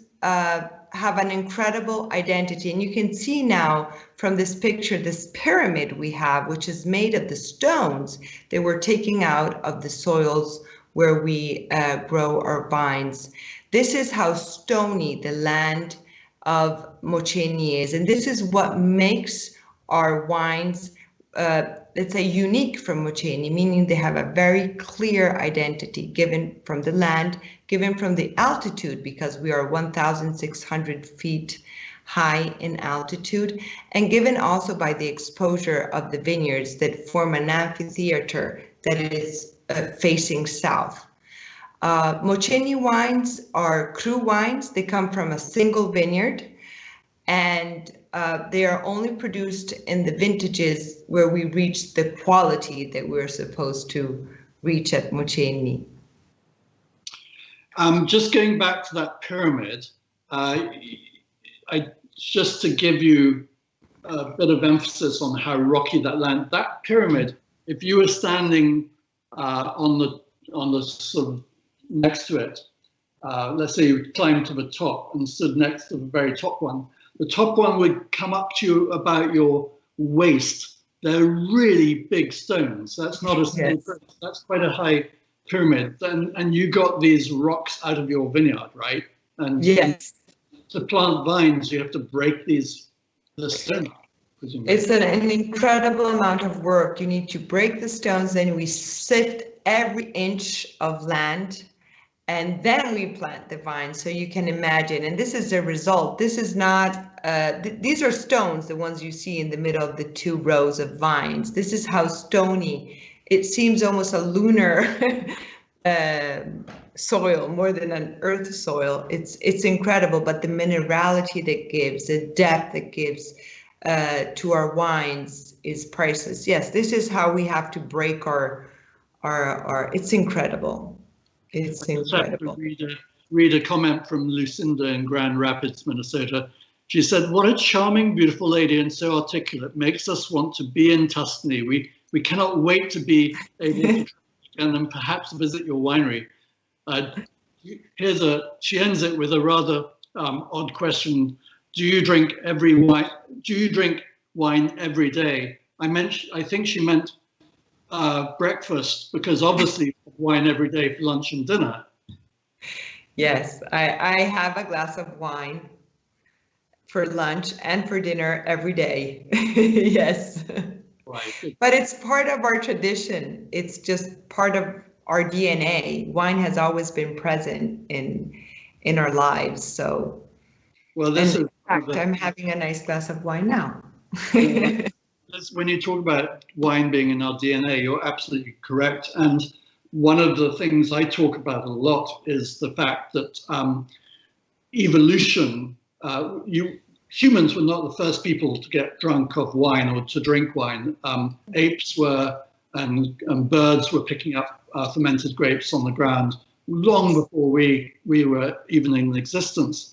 Speaker 2: have an incredible identity. And you can see now from this picture, this pyramid we have, which is made of the stones that we're taking out of the soils where we grow our vines. This is how stony the land of Moceni is, and this is what makes our wines, let's say, unique from Moceni, meaning they have a very clear identity given from the land, given from the altitude, because we are 1,600 feet high in altitude, and given also by the exposure of the vineyards that form an amphitheater that is facing south. Moceni wines are cru wines. They come from a single vineyard, and they are only produced in the vintages where we reach the quality that we're supposed to reach at Moceni.
Speaker 1: Just going back to that pyramid, just to give you a bit of emphasis on how rocky that land, that pyramid, if you were standing on the sort of next to it, let's say you climbed to the top and stood next to the very top one, the top one would come up to you about your waist. They're really big stones. That's not a stone, yes. That's quite a high pyramid. And you got these rocks out of your vineyard, right? And
Speaker 2: yes.
Speaker 1: To plant vines, you have to break the stone.
Speaker 2: It's an incredible amount of work. You need to break the stones, then we sift every inch of land, and then we plant the vines. So you can imagine, and this is the result. This is not, these are stones, the ones you see in the middle of the two rows of vines. This is how stony, it seems almost a lunar soil more than an earth soil. It's incredible, but the minerality that gives, the depth it gives to our wines is priceless. Yes, this is how we have to break our it's incredible. It's incredible.
Speaker 1: Read a comment from Lucinda in Grand Rapids, Minnesota. She said, "What a charming, beautiful lady, and so articulate. Makes us want to be in Tuscany. We cannot wait to be able to and then perhaps visit your winery." She ends it with a rather odd question. Do you drink wine every day? I think she meant breakfast, because obviously wine every day for lunch and dinner.
Speaker 2: Yes, I have a glass of wine for lunch and for dinner every day. Yes. Right. But it's part of our tradition. It's just part of our DNA. Wine has always been present in our lives. So, well, this is, in fact, I'm having a nice glass of wine now.
Speaker 1: When you talk about wine being in our DNA, you're absolutely correct. And one of the things I talk about a lot is the fact that evolution, humans were not the first people to get drunk off wine or to drink wine. Apes were, and birds were picking up fermented grapes on the ground long before we were even in existence.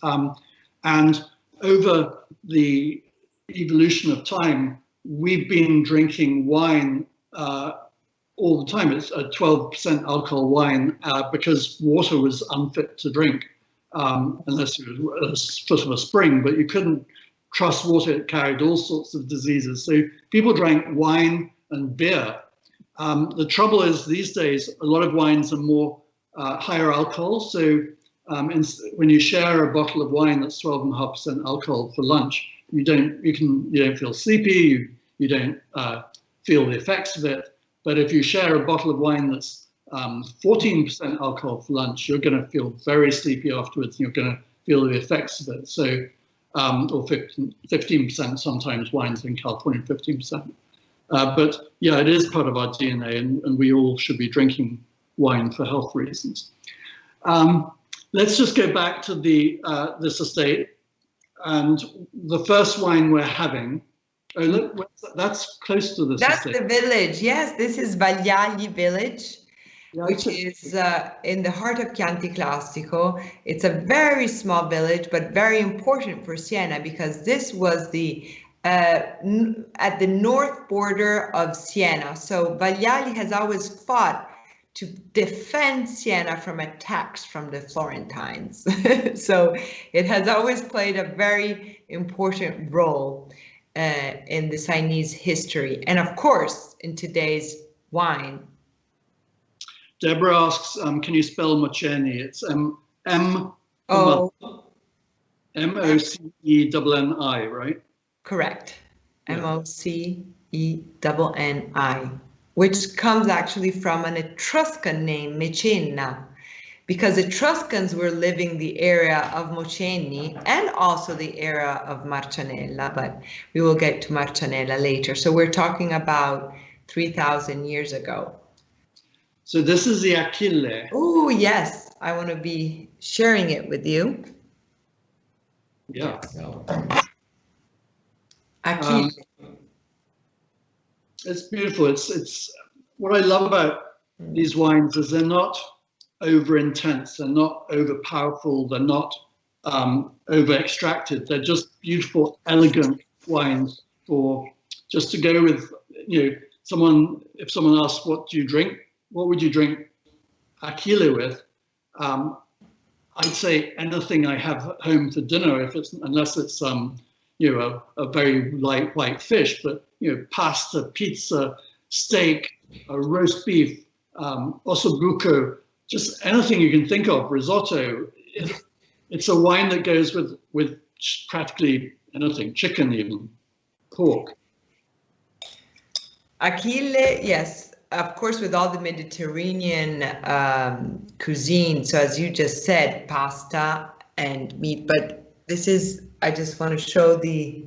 Speaker 1: And over the evolution of time, we've been drinking wine all the time. It's a 12% alcohol wine because water was unfit to drink. Unless it was foot of a spring, but you couldn't trust water. It carried all sorts of diseases. So people drank wine and beer. The trouble is these days, a lot of wines are more higher alcohol. So when you share a bottle of wine that's 12.5% alcohol for lunch, you don't feel sleepy. You don't feel the effects of it. But if you share a bottle of wine that's 14% alcohol for lunch, you're going to feel very sleepy afterwards. You're going to feel the effects of it. So, or 15% sometimes wines in California, 15%. But yeah, it is part of our DNA, and we all should be drinking wine for health reasons. Let's just go back to this estate, and the first wine we're having. Oh, look, that's close to this estate.
Speaker 2: That's the village. Yes, this is Vagliali village, which is in the heart of Chianti Classico. It's a very small village, but very important for Siena, because this was at the north border of Siena. So Vagliali has always fought to defend Siena from attacks from the Florentines. So it has always played a very important role in the Sienese history, and of course in today's wine.
Speaker 1: Deborah asks, can you spell Moceni? It's M-O-C-E-N-N-I, right?
Speaker 2: Correct.
Speaker 1: Yeah.
Speaker 2: M-O-C-E-N-N-I, which comes actually from an Etruscan name, Mecena, because Etruscans were living the area of Moceni and also the area of Marcianella, but we will get to Marcianella later. So we're talking about 3,000 years ago.
Speaker 1: So this is the Achille.
Speaker 2: Oh, yes. I want to be sharing it with you.
Speaker 1: Yeah.
Speaker 2: Achille.
Speaker 1: It's beautiful. It's what I love about these wines is they're not over intense, they're not over powerful, they're not over extracted. They're just beautiful, elegant wines for just to go with, if someone asks, what do you drink? What would you drink Achille with? I'd say anything I have at home for dinner, unless it's a very light white fish, but pasta, pizza, steak, roast beef, ossobuco, just anything you can think of, risotto. It's a wine that goes with practically anything, chicken even, pork.
Speaker 2: Achille, yes, of course, with all the Mediterranean cuisine. So as you just said, pasta and meat, but this is, I just want to show the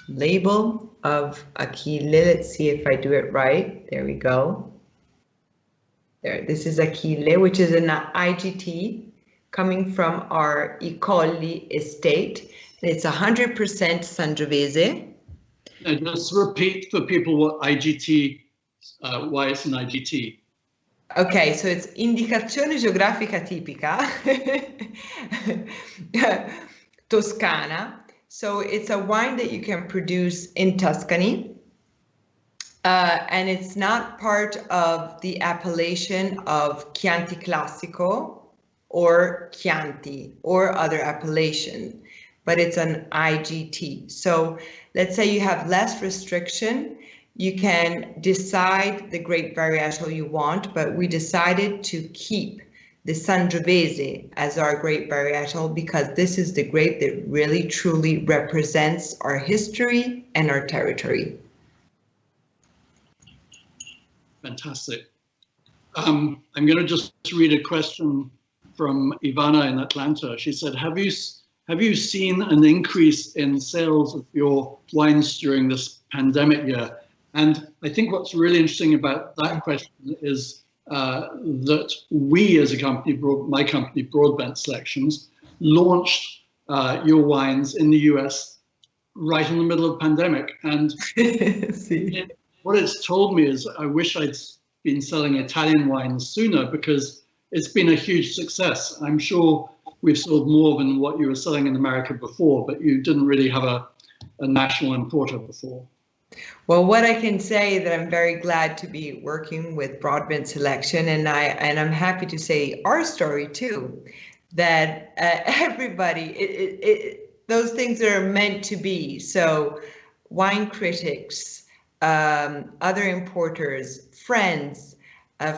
Speaker 2: label of Achille. Let's see if I do it right. There we go. There, this is Achille, which is an IGT coming from our I Colli estate. And it's 100% Sangiovese.
Speaker 1: And just repeat for people what IGT, why it's an IGT.
Speaker 2: Okay, so it's Indicazione Geografica Tipica, Toscana. So it's a wine that you can produce in Tuscany. And it's not part of the appellation of Chianti Classico or Chianti or other appellation, but it's an IGT. So let's say you have less restriction, you can decide the grape varietal you want, but we decided to keep the Sangiovese as our grape varietal because this is the grape that really truly represents our history and our territory.
Speaker 1: Fantastic. I'm going to just read a question from Ivana in Atlanta. She said, have you seen an increase in sales of your wines during this pandemic year? And I think what's really interesting about that question is that we as a company, my company, Broadbent Selections, launched your wines in the US right in the middle of the pandemic. And what it's told me is I wish I'd been selling Italian wines sooner because it's been a huge success. I'm sure we've sold more than what you were selling in America before, but you didn't really have a national importer before.
Speaker 2: Well, what I can say that I'm very glad to be working with Broadbent Selection, and I'm happy to say our story too, that everybody, those things are meant to be. So wine critics, other importers, friends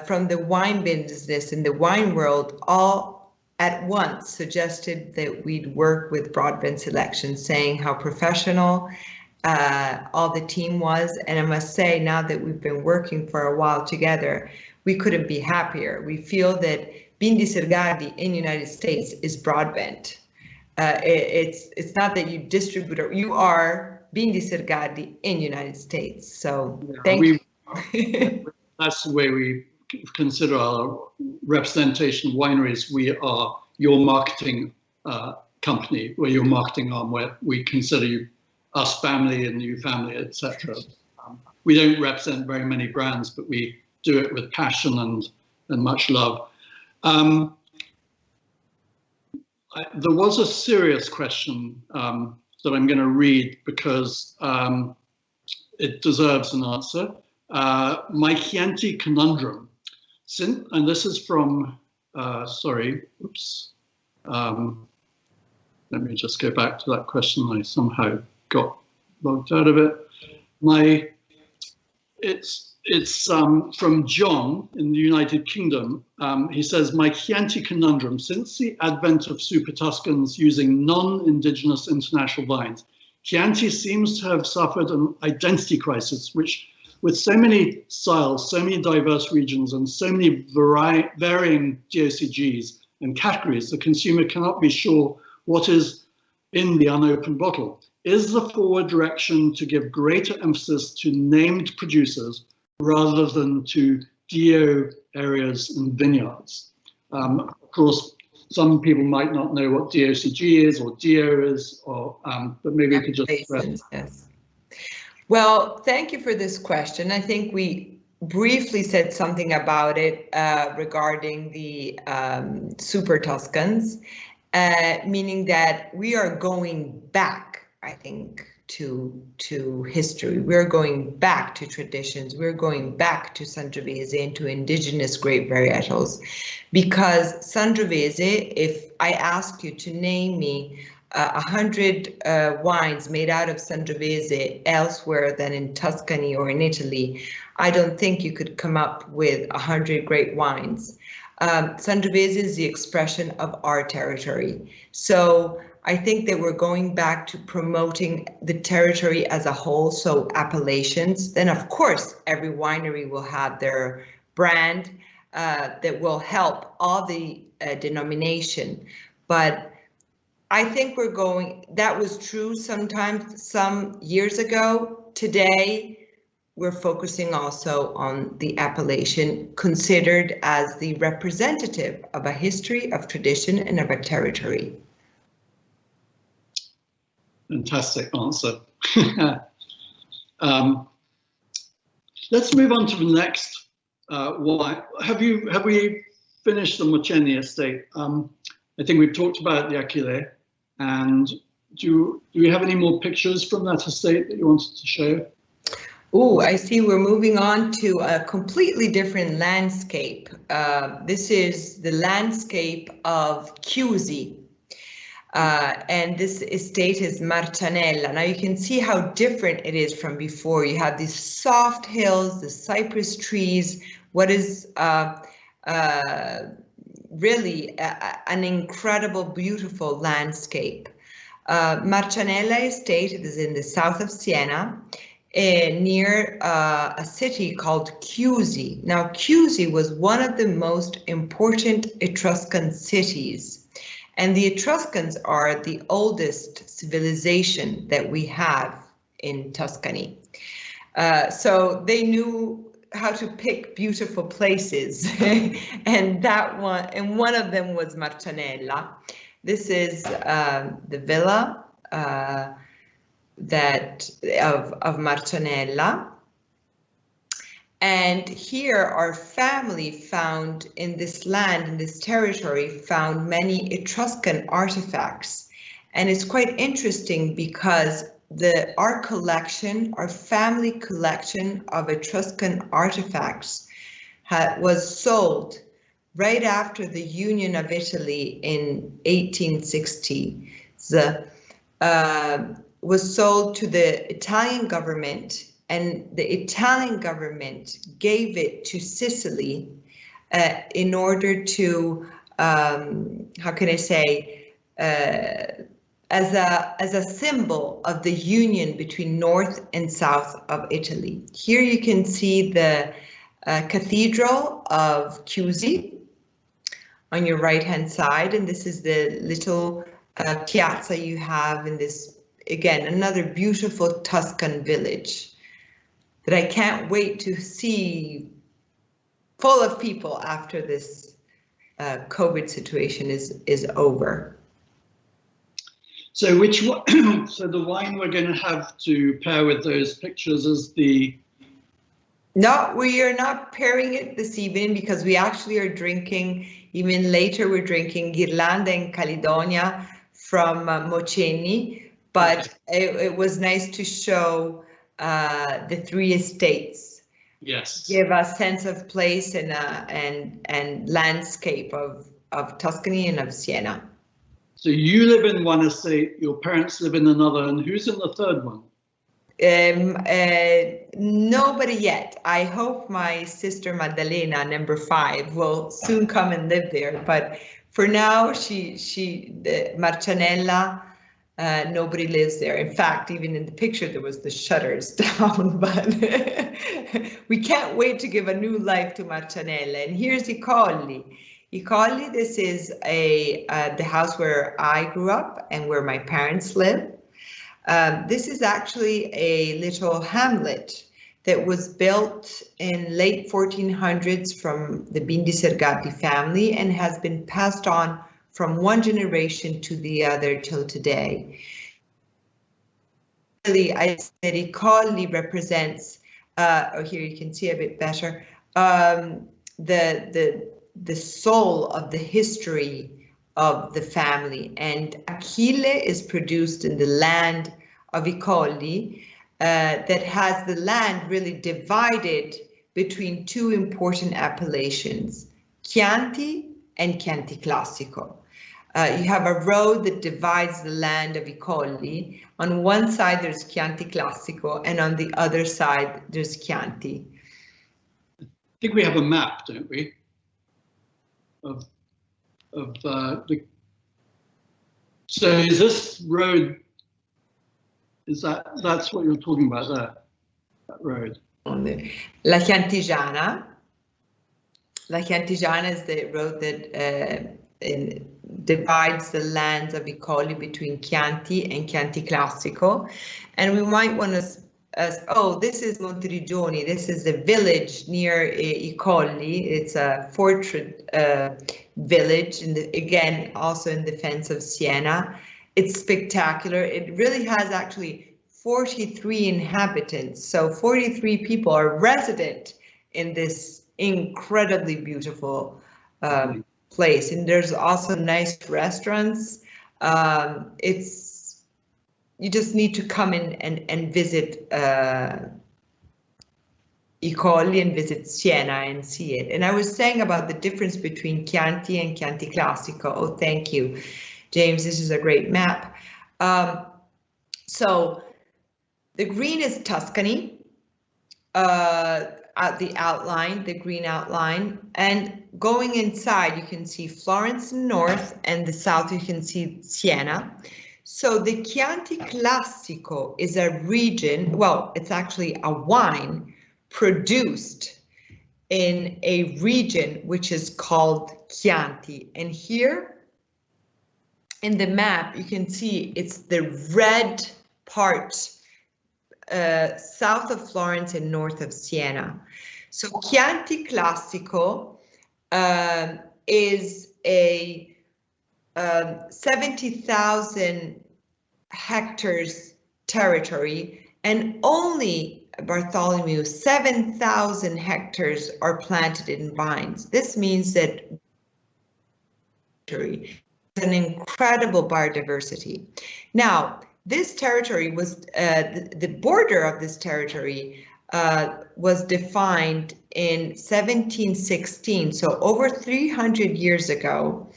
Speaker 2: from the wine business and the wine world, all at once suggested that we'd work with Broadbent Selection, saying how professional all the team was. And I must say, now that we've been working for a while together, we couldn't be happier. We feel that Bindi Sergardi in the United States is Broadbent. It's not that you distribute, or you are Bindi Sergardi in the United States. So thank you.
Speaker 1: That's the way we consider our representation of wineries. We are your marketing company, we're your marketing arm, where we consider you us family and you family, etc. We don't represent very many brands, but we do it with passion and much love. There was a serious question that I'm going to read because it deserves an answer. My Chianti conundrum, and this is from, sorry, oops. Let me just go back to that question. I somehow got logged out of it. It's from John in the United Kingdom. He says, my Chianti conundrum, since the advent of Super Tuscans using non-indigenous international vines, Chianti seems to have suffered an identity crisis, which with so many styles, so many diverse regions, and so many varying DOCGs and categories, the consumer cannot be sure what is in the unopened bottle. Is the forward direction to give greater emphasis to named producers rather than to DO areas and vineyards? Of course, some people might not know what DOCG is or DO is, or but maybe we could just.
Speaker 2: Yes. Well, thank you for this question. I think we briefly said something about it regarding the Super Tuscans, meaning that we are going back, I think, to history. We're going back to traditions. We're going back to Sangiovese and to indigenous grape varietals, because Sangiovese, if I ask you to name me 100 wines made out of Sangiovese elsewhere than in Tuscany or in Italy, I don't think you could come up with 100 great wines. Sangiovese is the expression of our territory. So I think that we're going back to promoting the territory as a whole, so appellations. Then, of course, every winery will have their brand that will help all the denomination. But I think we're going, that was true sometimes, some years ago. Today, we're focusing also on the appellation, considered as the representative of a history, of tradition, and of a territory.
Speaker 1: Fantastic answer. Let's move on to the next wine. Have we finished the Moceni estate? I think we've talked about the Aquile, and do we have any more pictures from that estate that you wanted to show?
Speaker 2: Oh, I see we're moving on to a completely different landscape. This is the landscape of Chiusi. And this estate is Marcianella. Now you can see how different it is from before. You have these soft hills, the cypress trees, what is really an incredible, beautiful landscape. Marcianella estate is in the south of Siena, near a city called Chiusi. Now Chiusi was one of the most important Etruscan cities. And the Etruscans are the oldest civilization that we have in Tuscany. So they knew how to pick beautiful places, and one of them was Marcianella. This is the villa of Marcianella. And here our family found in this land, in this territory, found many Etruscan artifacts. And it's quite interesting because our collection, our family collection of Etruscan artifacts was sold right after the Union of Italy in 1860. Was sold to the Italian government, and the Italian government gave it to Sicily in order to, how can I say, as a symbol of the union between north and south of Italy. Here you can see the Cathedral of Chiusi on your right-hand side, and this is the little piazza you have in this, again, another beautiful Tuscan village that I can't wait to see full of people after this COVID situation is over.
Speaker 1: So so the wine we're going to have to pair with those pictures is the...
Speaker 2: No, we are not pairing it this evening because we actually are drinking, even later we're drinking Ghirlanda in Caledonia from Moceni, but it was nice to show the three estates.
Speaker 1: Yes.
Speaker 2: Give a sense of place and landscape of Tuscany and of Siena.
Speaker 1: So you live in one estate, your parents live in another, and who's in the third one?
Speaker 2: Nobody yet. I hope my sister Maddalena, number 5, will soon come and live there. But for now, Marcianella, nobody lives there. In fact, even in the picture, there was the shutters down. But we can't wait to give a new life to Marcianella. And here's I Colli. I Colli, this is the house where I grew up and where my parents live. This is actually a little hamlet that was built in late 1400s from the Bindi Sergardi family and has been passed on from one generation to the other till today. Really, I said I Colli represents, here you can see a bit better, the soul of the history of the family, and Achille is produced in the land of I Colli that has the land really divided between 2 important appellations, Chianti and Chianti Classico. You have a road that divides the land of I Colli. On one side there's Chianti Classico and on the other side there's Chianti.
Speaker 1: I think we have a map, don't we? Of so is this road, that's what you're talking about there, that road?
Speaker 2: La Chiantigiana. La Chiantigiana is the road that divides the lands of I Colli between Chianti and Chianti Classico. And we might want to, oh, this is Monteriggioni. This is the village near I Colli. It's a fortress village, again, also in defense of Siena. It's spectacular. It really has actually 43 inhabitants. So 43 people are resident in this incredibly beautiful place. And there's also nice restaurants. You just need to come in and visit I Colli and visit Siena and see it. And I was saying about the difference between Chianti and Chianti Classico. Oh, thank you, James. This is a great map. So the green is Tuscany, the outline, the green outline. And going inside, you can see Florence in the north, and the south, you can see Siena. So the Chianti Classico is a region, well, it's actually a wine produced in a region which is called Chianti. And here in the map, you can see it's the red part south of Florence and north of Siena. So Chianti Classico is a 70,000 hectares territory, and only Bartholomew 7,000 hectares are planted in vines. This means that an incredible biodiversity. Now, this territory was the border of this territory was defined in 1716, so over 300 years ago.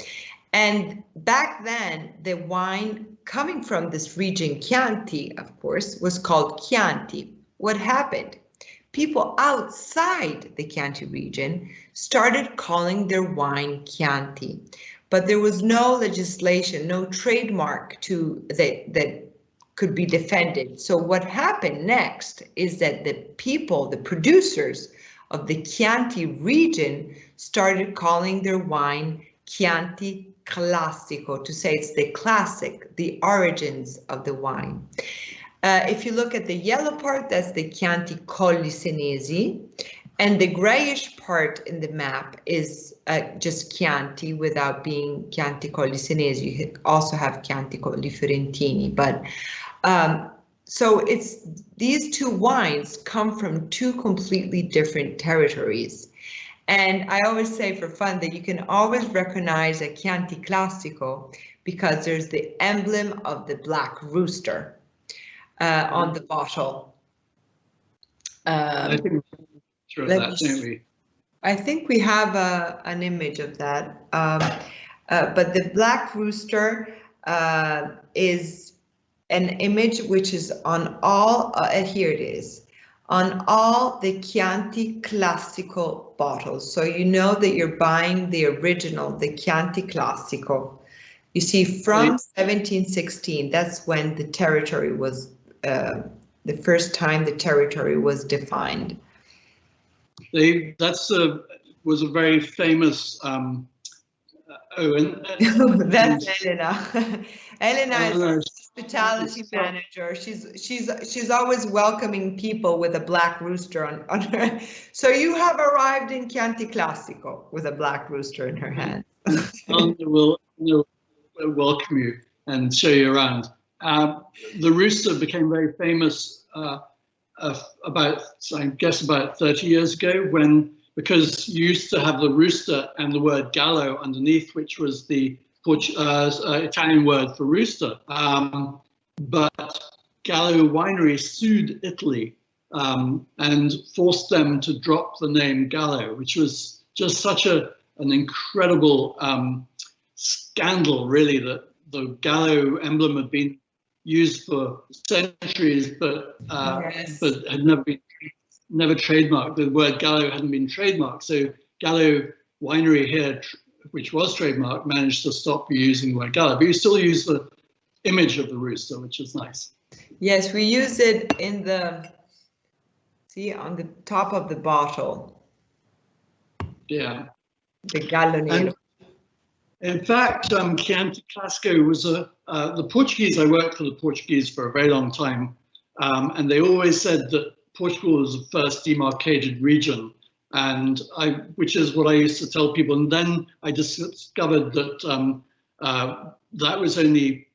Speaker 2: And back then, the wine coming from this region, Chianti, of course, was called Chianti. What happened? People outside the Chianti region started calling their wine Chianti, but there was no legislation, no trademark that could be defended. So what happened next is that the people, the producers of the Chianti region, started calling their wine Chianti Classico, to say it's the classic, the origins of the wine. If you look at the yellow part, that's the Chianti Colli Sienese, and the grayish part in the map is just Chianti without being Chianti Colli Sienese. You also have Chianti Colli Fiorentini, but so it's these 2 wines come from 2 completely different territories. And I always say for fun that you can always recognize a Chianti Classico because there's the emblem of the black rooster on the bottle.
Speaker 1: I think we're sure of that, don't we?
Speaker 2: I think we have an image of that. But the black rooster is an image which is on all, here it is, on all the Chianti Classico bottles. So you know that you're buying the original, the Chianti Classico. You see, from 1716, that's when the territory was, the first time the territory was defined.
Speaker 1: Was a very famous.
Speaker 2: That's Elena. Elena is our hospitality manager. She's always welcoming people with a black rooster on her. So you have arrived in Chianti Classico with a black rooster in her hand.
Speaker 1: We'll welcome you and show you around. The rooster became very famous about 30 years ago, because you used to have the rooster and the word gallo underneath, which was the Italian word for rooster. But Gallo Winery sued Italy and forced them to drop the name Gallo, which was just such an incredible scandal, really, that the Gallo emblem had been used for centuries, but had never trademarked. The word Gallo hadn't been trademarked. So Gallo Winery here, which was trademarked, managed to stop using the word Gallo, but you still use the image of the rooster, which is nice. Yes, we use it in on the top of the bottle. Yeah. The Gallo Nero. In fact, Chianti Classico was the Portuguese. I worked for the Portuguese for a very long time, and they always said that Portugal was the first demarcated region, which is what I used to tell people. And then I discovered that that was only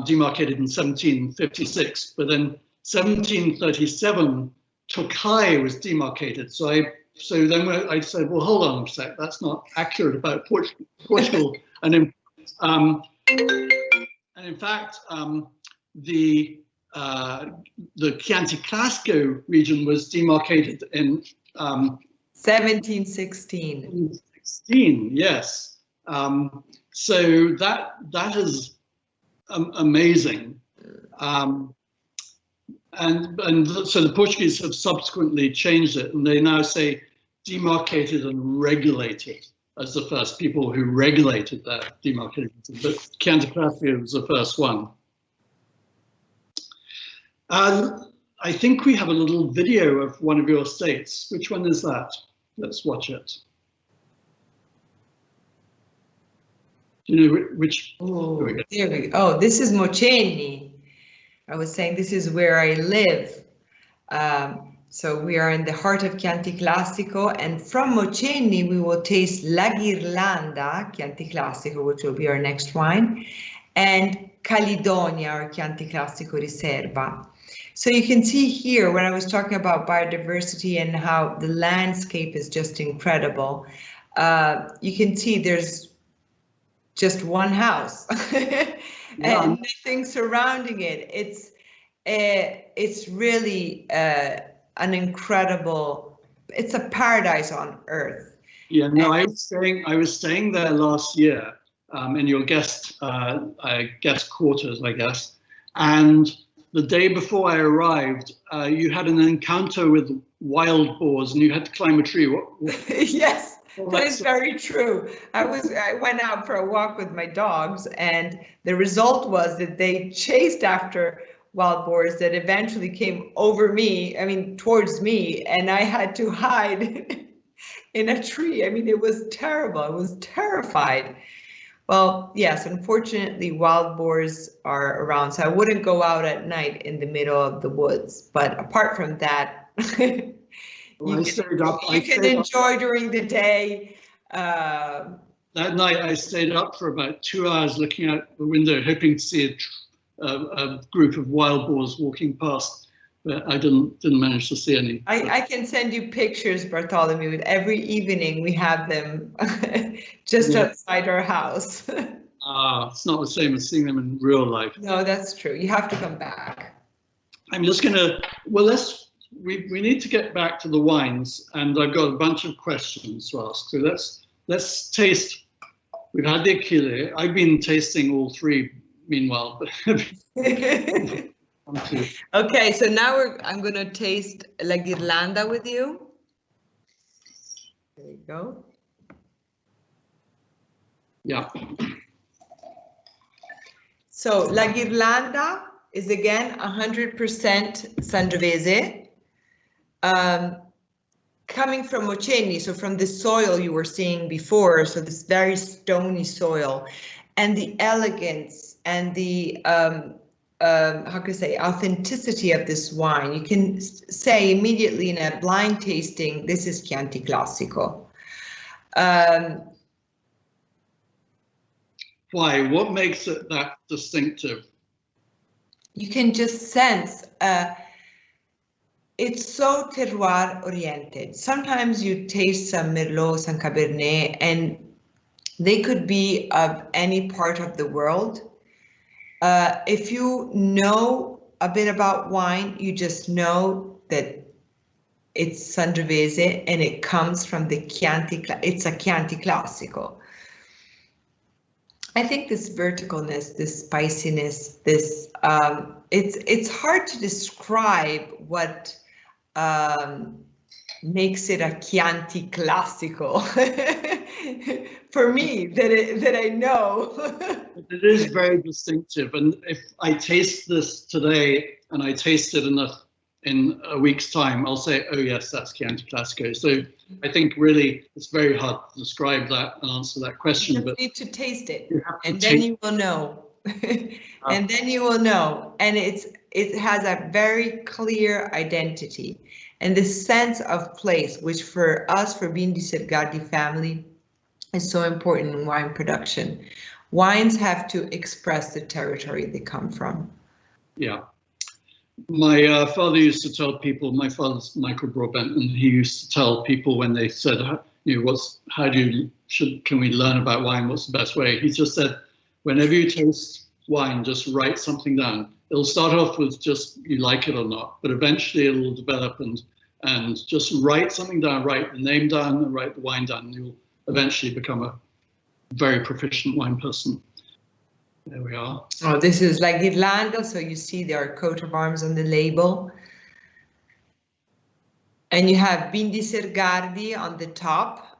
Speaker 1: demarcated in 1756, but then 1737 Tokai was demarcated. So then I said, well, hold on a sec, that's not accurate about Portugal. And in fact, the Chianti Classico region was demarcated in 1716. Yes. So that is amazing. And so the Portuguese have subsequently changed it, and they now say demarcated and regulated as the first people who regulated that demarcated. But Chianti Classico was the first one. I think we have a little video of one of your estates. Which one is that? Let's watch it. Do you know which? Oh, there we go. Oh, this is Mocenni. I was saying this is where I live. So we are in the heart of Chianti Classico, and from Mocenni we will taste La Ghirlanda Chianti Classico, which will be our next wine, and Caledonia or Chianti Classico Riserva. So you can see here when I was talking about biodiversity and how the landscape is just incredible. You can see there's just one house and nothing surrounding it. It's really an incredible. It's a paradise on earth. Yeah, no, I was staying there last year in your guest quarters, I guess, and the day before I arrived, you had an encounter with wild boars, and you had to climb a tree. Yes, that is very true. I went out for a walk with my dogs, and the result was that they chased after wild boars that eventually came towards me, and I had to hide in a tree. I mean, it was terrible. I was terrified. Well, yes, unfortunately, wild boars are around, so I wouldn't go out at night in the middle of the woods. But apart from that, you can enjoy during the day. That night, I stayed up for about 2 hours looking out the window, hoping to see a group of wild boars walking past. But I didn't manage to see any. I can send you pictures, Bartholomew. Every evening we have them just outside our house. It's not the same as seeing them in real life. No, that's true. You have to come back. I'm just gonna. Well, we need to get back to the wines, and I've got a bunch of questions to ask. So let's taste. We've had the Achille. I've been tasting all three meanwhile.
Speaker 2: Okay, so now I'm going to taste La Ghirlanda with you. There you go.
Speaker 1: Yeah.
Speaker 2: So La Ghirlanda is again 100% Sangiovese, coming from Oceni, so from the soil you were seeing before, so this very stony soil, and the elegance and the how can I say, authenticity of this wine. You can say immediately in a blind tasting, this is Chianti Classico.
Speaker 1: Why? What makes it that distinctive?
Speaker 2: You can just sense it's so terroir oriented. Sometimes you taste some Merlot, some Cabernet, and they could be of any part of the world. If you know a bit about wine, you just know that it's Sangiovese and it comes from the Chianti. It's a Chianti Classico. I think this verticalness, this spiciness, this it's hard to describe what makes it a Chianti Classico for me that I know.
Speaker 1: It is very distinctive, and if I taste this today and I taste it in a week's time, I'll say, oh yes, that's Chianti Classico. So I think really it's very hard to describe that and answer that question.
Speaker 2: You
Speaker 1: but
Speaker 2: need to taste it,
Speaker 1: and
Speaker 2: then you will know. And then you will know. And it has a very clear identity and the sense of place, which for us, for Bindi Sergardi family, is so important in wine production. Wines have to express the territory they come from.
Speaker 1: Yeah. My father used to tell people, my father's Michael Broadbent, and he used to tell people when they said, you know, can we learn about wine? What's the best way? He just said, whenever you taste wine, just write something down. It'll start off with just you like it or not, but eventually it'll develop and just write something down, write the name down and write the wine down, and you'll eventually become a very proficient wine person. There we are.
Speaker 2: Oh, this is La Ghirlanda, so you see there are coat of arms on the label. And you have Bindi Sergardi on the top,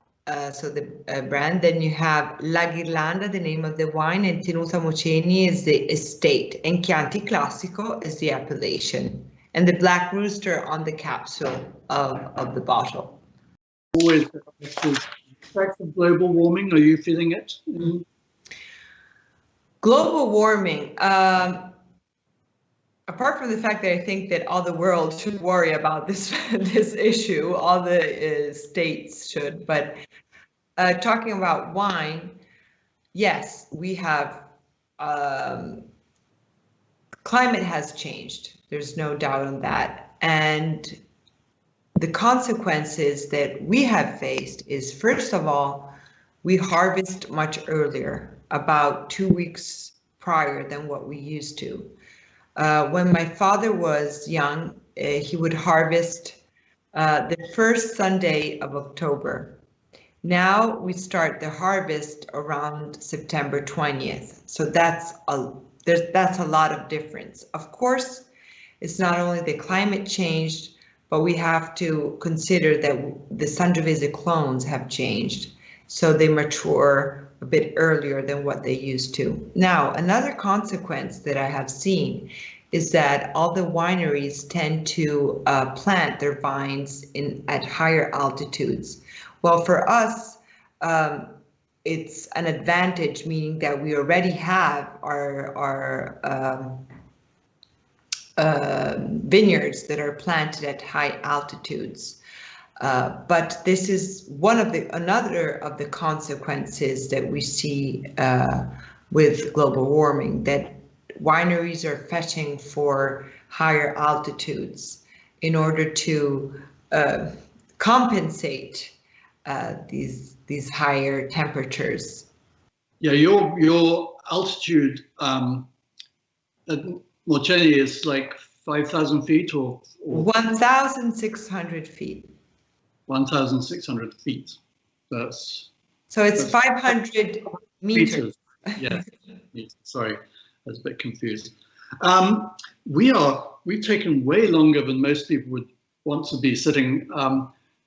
Speaker 2: so the brand. Then you have La Ghirlanda, the name of the wine, and Tenuta Moceni is the estate, and Chianti Classico is the appellation. And the black rooster on the capsule of the bottle.
Speaker 1: Always the effects of global warming, are you feeling it?
Speaker 2: Global warming, apart from the fact that I think that all the world should worry about this issue, all the states should, but talking about wine, yes, we have, climate has changed. There's no doubt on that. And the consequences that we have faced is, first of all, we harvest much earlier, about 2 weeks prior than what we used to. When my father was young, he would harvest the first Sunday of October. Now we start the harvest around September 20th. So that's a lot of difference. Of course, it's not only the climate changed, but we have to consider that the Sangiovese clones have changed. So they mature a bit earlier than what they used to. Now, another consequence that I have seen is that all the wineries tend to plant their vines at higher altitudes. Well, for us, it's an advantage, meaning that we already have our vineyards that are planted at high altitudes. But this is another of the consequences that we see with global warming, that wineries are fetching for higher altitudes in order to compensate these higher temperatures.
Speaker 1: Yeah, your altitude at Moceni is like 5,000 feet or
Speaker 2: 1,600 feet.
Speaker 1: 1,600 feet.
Speaker 2: So it's 500 meters.
Speaker 1: Yes, sorry. was a bit confused. We've taken way longer than most people would want to be sitting.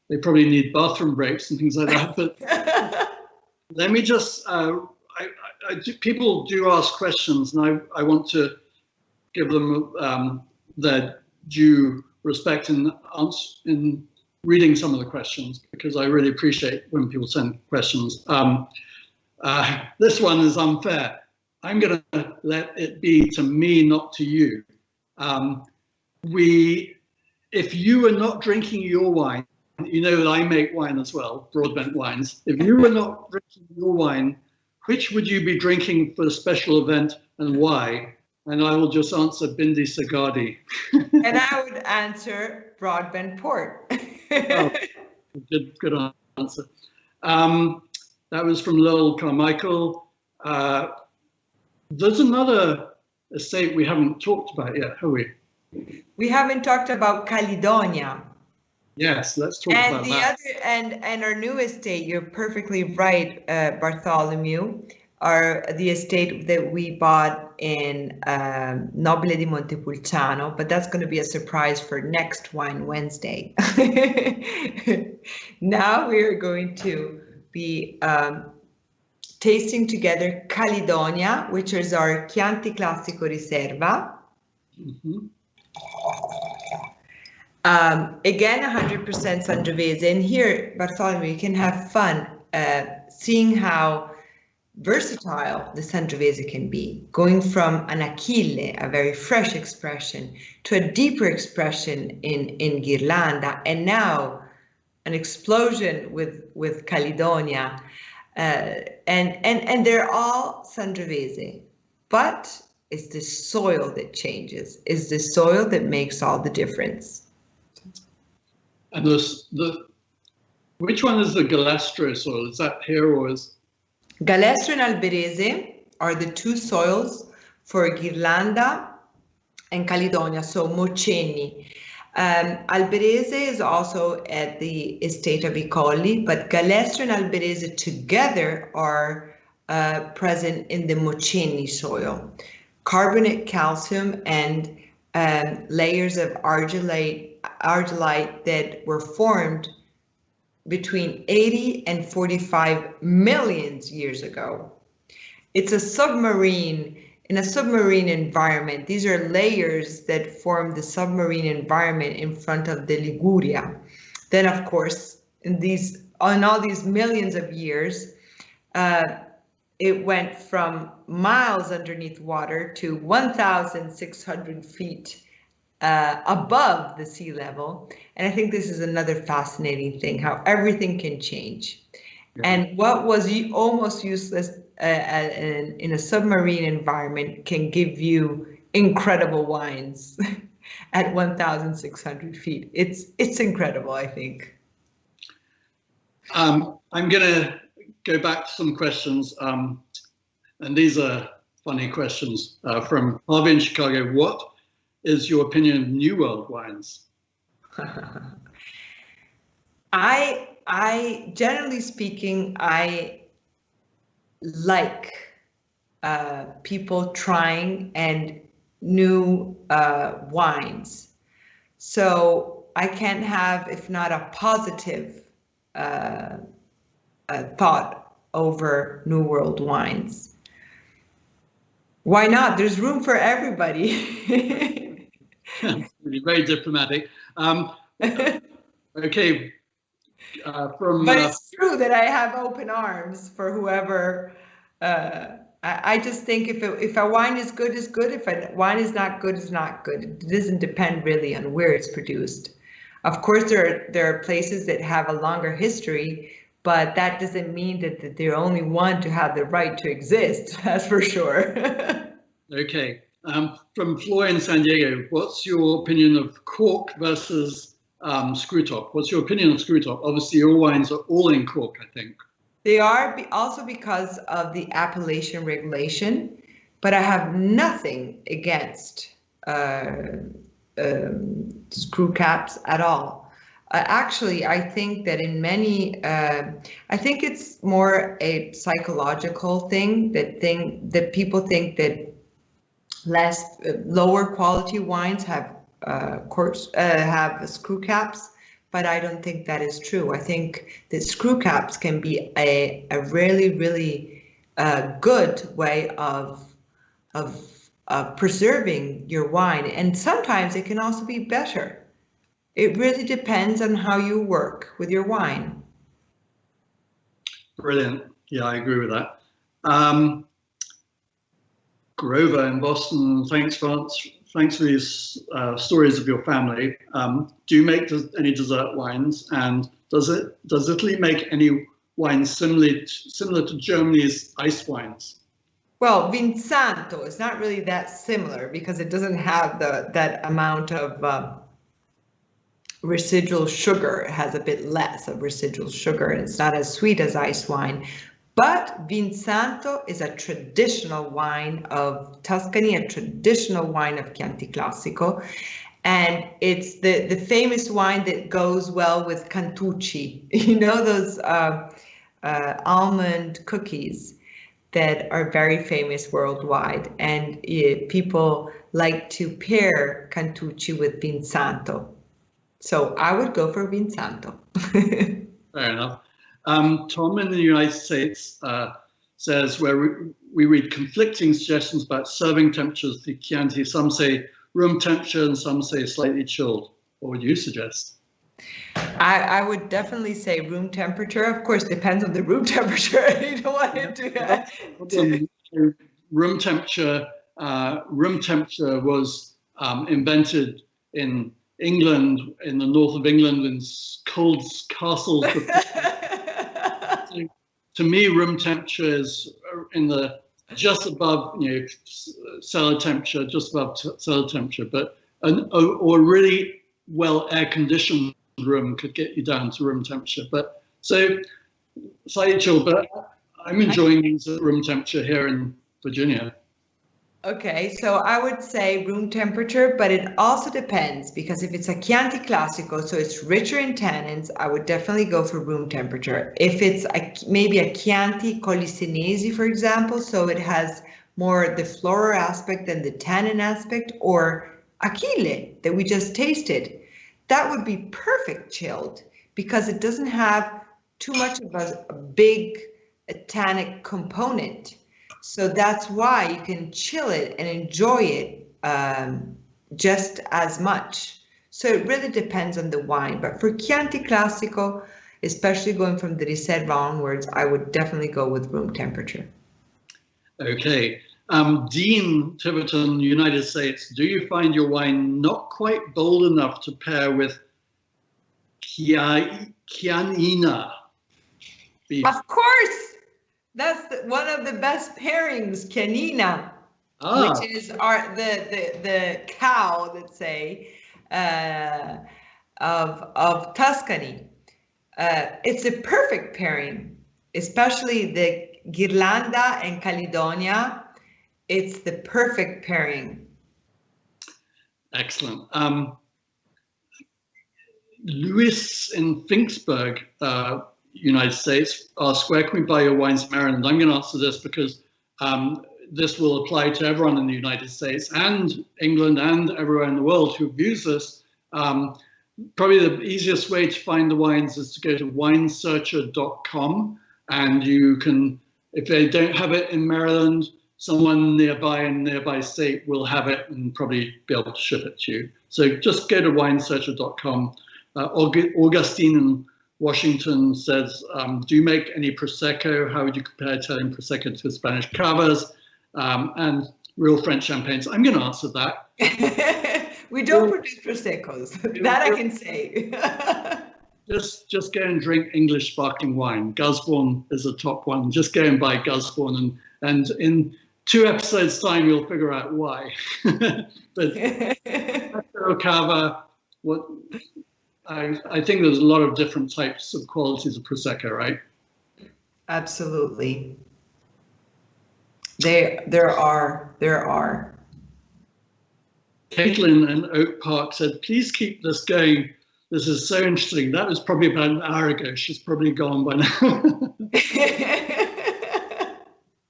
Speaker 1: They probably need bathroom breaks and things like that. But let me just, people do ask questions, and I want to give them their due respect in reading some of the questions, because I really appreciate when people send questions. This one is unfair. I'm going to let it be to me, not to you. If you were not drinking your wine, you know that I make wine as well, Broadbent wines. If you were not drinking your wine, which would you be drinking for a special event and why? And I will just answer Bindi Sergardi.
Speaker 2: And I would answer Broadbent port.
Speaker 1: Oh, good answer. That was from Lowell Carmichael. There's another estate we haven't talked about yet, have we?
Speaker 2: We haven't talked about Caledonia.
Speaker 1: Yes, let's talk about that.
Speaker 2: And our new estate, you're perfectly right, Bartholomew, are the estate that we bought in Nobile di Montepulciano, but that's going to be a surprise for next Wine Wednesday. Now we are going to be tasting together Caledonia, which is our Chianti Classico Riserva.
Speaker 1: Mm-hmm.
Speaker 2: Again, 100% Sangiovese. And here, Bartholomew, you can have fun seeing how versatile the Sangiovese can be, going from an Achille, a very fresh expression, to a deeper expression in Ghirlanda, and now an explosion with Caledonia. And they're all Sangiovese, but it's the soil that changes. It's the soil that makes all the difference.
Speaker 1: And which one is the Galestro soil? Is that here or is?
Speaker 2: Galestro and Alberese are the two soils for Ghirlanda and Caledonia, so Mocenni. Alberese is also at the estate of I Colli, but Galestro and Alberese together are present in the Mocenni soil. Carbonate calcium and layers of argillite that were formed between 80 and 45 million years ago. It's a submarine, in a submarine environment. These are layers that form the submarine environment in front of the Liguria. Then, of course, on all these millions of years, it went from miles underneath water to 1,600 feet above the sea level. And I think this is another fascinating thing, how everything can change. Yeah. And what was almost useless in a submarine environment can give you incredible wines at 1,600 feet. It's incredible, I think.
Speaker 1: I'm going to go back to some questions. And these are funny questions from Harvey in Chicago. What is your opinion of New World wines?
Speaker 2: I generally speaking, I like people trying and new wines. So I can't have, if not a positive thought over New World wines. Why not? There's room for everybody.
Speaker 1: Very diplomatic. Okay.
Speaker 2: But it's true that I have open arms for whoever. I just think if a wine is good, it's good. If a wine is not good, it's not good. It doesn't depend really on where it's produced. Of course, there are places that have a longer history, but that doesn't mean that they're only one to have the right to exist. That's for sure.
Speaker 1: Okay. From Floy in San Diego, what's your opinion of cork versus screw top? What's your opinion of screw top? Obviously, your wines are all in cork, I think.
Speaker 2: They are also because of the appellation regulation, but I have nothing against screw caps at all. Actually, I think that in many, I think it's more a psychological thing that people think that lower quality wines have have screw caps, but I don't think that is true. I think that screw caps can be a really good way of preserving your wine, and sometimes it can also be better. It really depends on how you work with your wine.
Speaker 1: Brilliant. Yeah, I agree with that. Grover in Boston, thanks for these stories of your family. Do you make any dessert wines, and does Italy make any wines similar to Germany's ice wines?
Speaker 2: Well, Vinsanto is not really that similar because it doesn't have that amount of residual sugar. It has a bit less of residual sugar, and it's not as sweet as ice wine. But Vinsanto is a traditional wine of Tuscany, a traditional wine of Chianti Classico, and it's the famous wine that goes well with cantucci. You know, those almond cookies that are very famous worldwide, and people like to pair cantucci with Vinsanto. So I would go for Vinsanto.
Speaker 1: Fair enough. Tom in the United States says, where we read conflicting suggestions about serving temperatures for Chianti. Some say room temperature and some say slightly chilled. What would you suggest?
Speaker 2: I would definitely say room temperature. Of course, depends on the room temperature. You don't want it to.
Speaker 1: Room temperature was invented in England, in the north of England, in cold castles. To me, room temperature is in the just above, cellar temperature, just above cellar temperature. But or really well air-conditioned room could get you down to room temperature. But so slightly chill. But I'm enjoying these at room temperature here in Virginia.
Speaker 2: Okay, so I would say room temperature, but it also depends, because if it's a Chianti Classico, so it's richer in tannins, I would definitely go for room temperature. If it's maybe a Chianti Sienese, for example, so it has more the floral aspect than the tannin aspect, or Achille that we just tasted, that would be perfect chilled because it doesn't have too much of a big tannic component. So that's why you can chill it and enjoy it just as much. So it really depends on the wine. But for Chianti Classico, especially going from the Riserva onwards, I would definitely go with room temperature.
Speaker 1: Okay. Dean Tiverton, United States, do you find your wine not quite bold enough to pair with Chianina beef?
Speaker 2: Of course! That's one of the best pairings, Chianina, which is the cow, let's say, of Tuscany. It's a perfect pairing, especially the Ghirlanda and Caledonia. It's the perfect pairing.
Speaker 1: Excellent. Louis in Finksburg, United States, asked, where can we buy your wines in Maryland? I'm going to answer this because this will apply to everyone in the United States and England and everywhere in the world who views this. Probably the easiest way to find the wines is to go to winesearcher.com, and you can, if they don't have it in Maryland, someone nearby in nearby state will have it and probably be able to ship it to you. So just go to winesearcher.com. Augustine in Washington says, do you make any Prosecco? How would you compare Italian Prosecco to Spanish cavas and real French champagnes? I'm going to answer that.
Speaker 2: We don't produce Proseccos, that I can say.
Speaker 1: Just go and drink English sparkling wine. Gusbourne is a top one. Just go and buy Gusbourne, and in 2 episodes time you'll figure out why. But Cava, I think there's a lot of different types of qualities of Prosecco, right?
Speaker 2: Absolutely. There are.
Speaker 1: Caitlin in Oak Park said, please keep this going. This is so interesting. That was probably about an hour ago. She's probably gone by now.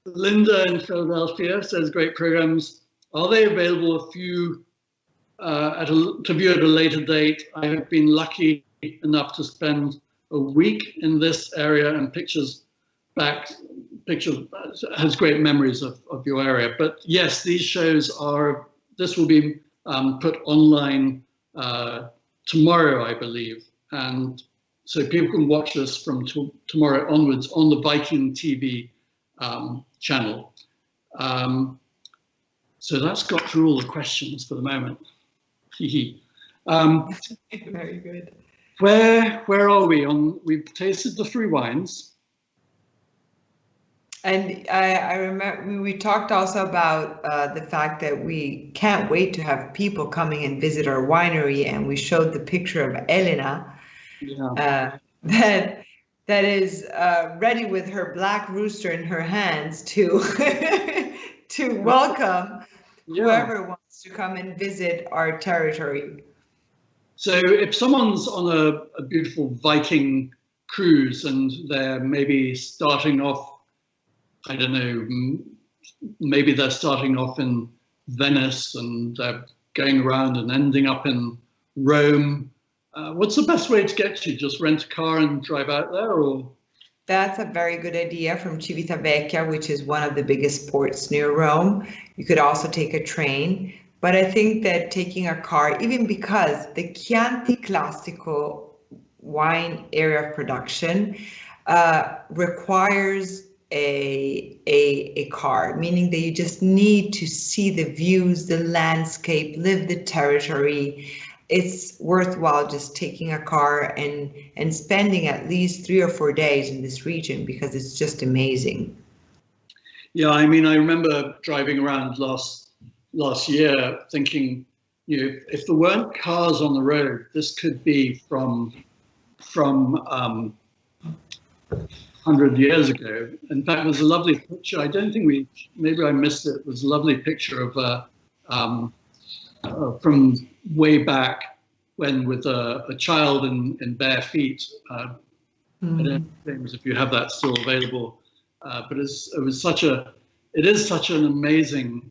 Speaker 1: Linda in Philadelphia says, great programs. Are they available to view at a later date? I have been lucky enough to spend a week in this area, and Picture has great memories of your area. But yes, these shows are, this will be put online tomorrow, I believe. And so people can watch this from tomorrow onwards on the Viking.TV channel. So that's got through all the questions for the moment.
Speaker 2: Very good.
Speaker 1: Where are we on? We've tasted the 3 wines.
Speaker 2: And I remember we talked also about the fact that we can't wait to have people coming and visit our winery, and we showed the picture of Elena, that is ready with her black rooster in her hands to to welcome whoever wants to come and visit our territory.
Speaker 1: So if someone's on a beautiful Viking cruise and they're maybe starting off, I don't know, maybe they're starting off in Venice and they're going around and ending up in Rome, what's the best way to get to? Just rent a car and drive out there, or?
Speaker 2: That's a very good idea from Civitavecchia, which is one of the biggest ports near Rome. You could also take a train, but I think that taking a car, even because the Chianti Classico wine area of production requires a car, meaning that you just need to see the views, the landscape, live the territory. It's worthwhile just taking a car and spending at least 3 or 4 days in this region, because it's just amazing.
Speaker 1: Yeah, I mean, I remember driving around last year thinking, you know, if there weren't cars on the road, this could be from 100 years ago. In fact, there's a lovely picture. I don't think maybe I missed it. It was a lovely picture of from way back when, with a child in bare feet. I don't know, James, if you have that still available, but it is such an amazing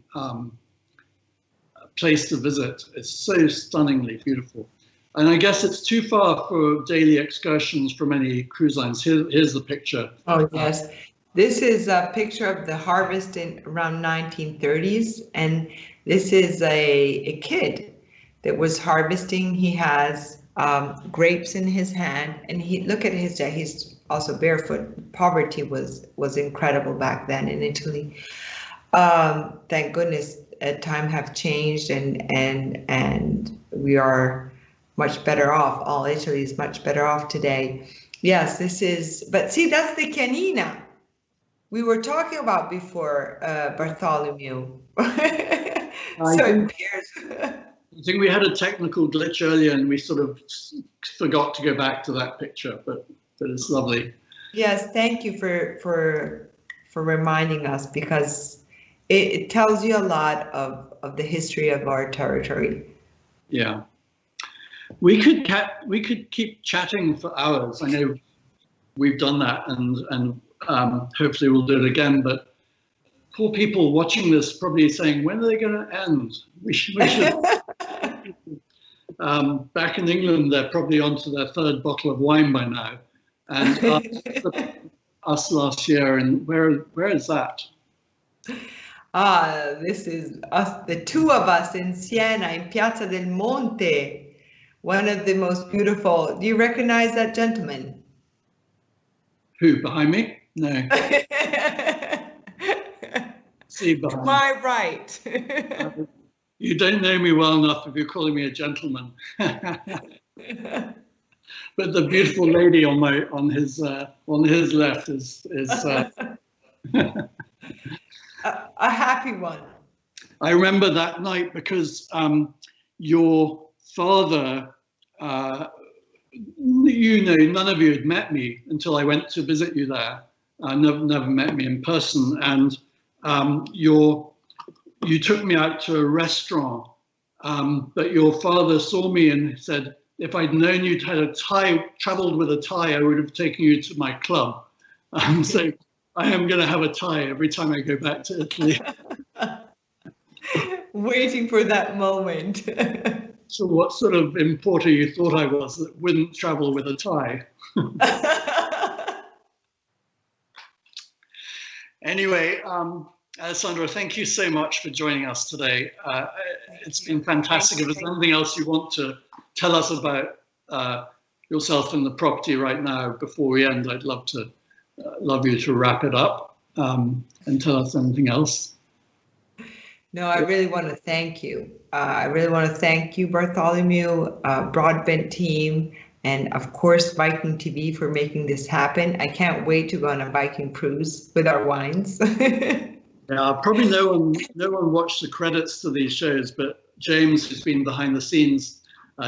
Speaker 1: place to visit. It's so stunningly beautiful. And I guess it's too far for daily excursions from any cruise lines. Here's the picture.
Speaker 2: Oh, yes. This is a picture of the harvest in around 1930s. And this is a kid that was harvesting. He has grapes in his hand, and look at his dad. He's also barefoot. Poverty was incredible back then in Italy. Thank goodness time have changed, and we are much better off. All Italy is much better off today. Yes, this is, but see, that's the Chianina we were talking about before, Bartholomew. So it appears.
Speaker 1: I think we had a technical glitch earlier and we sort of forgot to go back to that picture, but it's lovely.
Speaker 2: Yes, thank you for reminding us, because it tells you a lot of the history of our territory.
Speaker 1: Yeah. We could keep chatting for hours. I know we've done that, and hopefully we'll do it again. But poor people watching this probably saying, when are they going to end? We should. Back in England, they're probably onto their 3rd bottle of wine by now, and us last year. And where is that?
Speaker 2: This is us, the 2 of us in Siena, in Piazza del Monte. One of the most beautiful. Do you recognize that gentleman?
Speaker 1: Who, behind me? No. See, behind.
Speaker 2: To my right.
Speaker 1: You don't know me well enough if you're calling me a gentleman. But the beautiful lady on his left is
Speaker 2: a happy one.
Speaker 1: I remember that night because your father, you know, none of you had met me until I went to visit you there. Never met me in person, and you took me out to a restaurant, but your father saw me and said, if I'd known you'd had a tie, traveled with a tie, I would have taken you to my club. So I am going to have a tie every time I go back to Italy.
Speaker 2: Waiting for that moment.
Speaker 1: So what sort of importer you thought I was that wouldn't travel with a tie? Anyway, Alessandra, thank you so much for joining us today. It's been fantastic. If there's anything else you want to tell us about yourself and the property right now before we end, I'd love you to wrap it up and tell us anything else.
Speaker 2: No, I really want to thank you. I really want to thank you, Bartholomew, Broadbent team, and of course, Viking.TV for making this happen. I can't wait to go on a Viking cruise with our wines.
Speaker 1: Yeah, probably no one watched the credits to these shows, but James, who's been behind the scenes,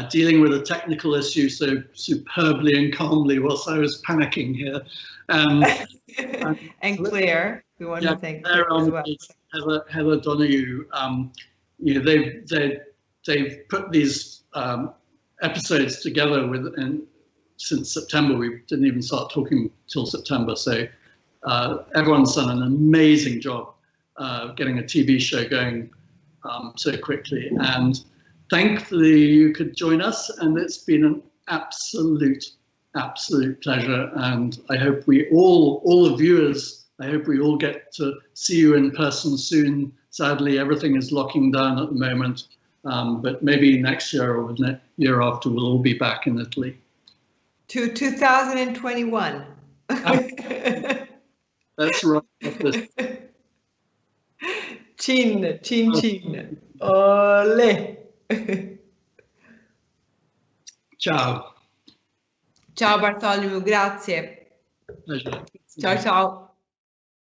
Speaker 1: dealing with a technical issue so superbly and calmly whilst I was panicking here.
Speaker 2: And Claire, we want to thank Claire as well.
Speaker 1: Heather Donahue, you know, they've put these episodes together since September. We didn't even start talking till September, so everyone's done an amazing job getting a TV show going so quickly. And thankfully, you could join us, and it's been an absolute pleasure. And I hope all the viewers, I hope we all get to see you in person soon. Sadly, everything is locking down at the moment, but maybe next year or the year after, we'll all be back in Italy.
Speaker 2: To 2021.
Speaker 1: That's right.
Speaker 2: Cin, cin, cin. Ole.
Speaker 1: Ciao.
Speaker 2: Ciao Bartholomew, grazie.
Speaker 1: Pleasure.
Speaker 2: Ciao ciao.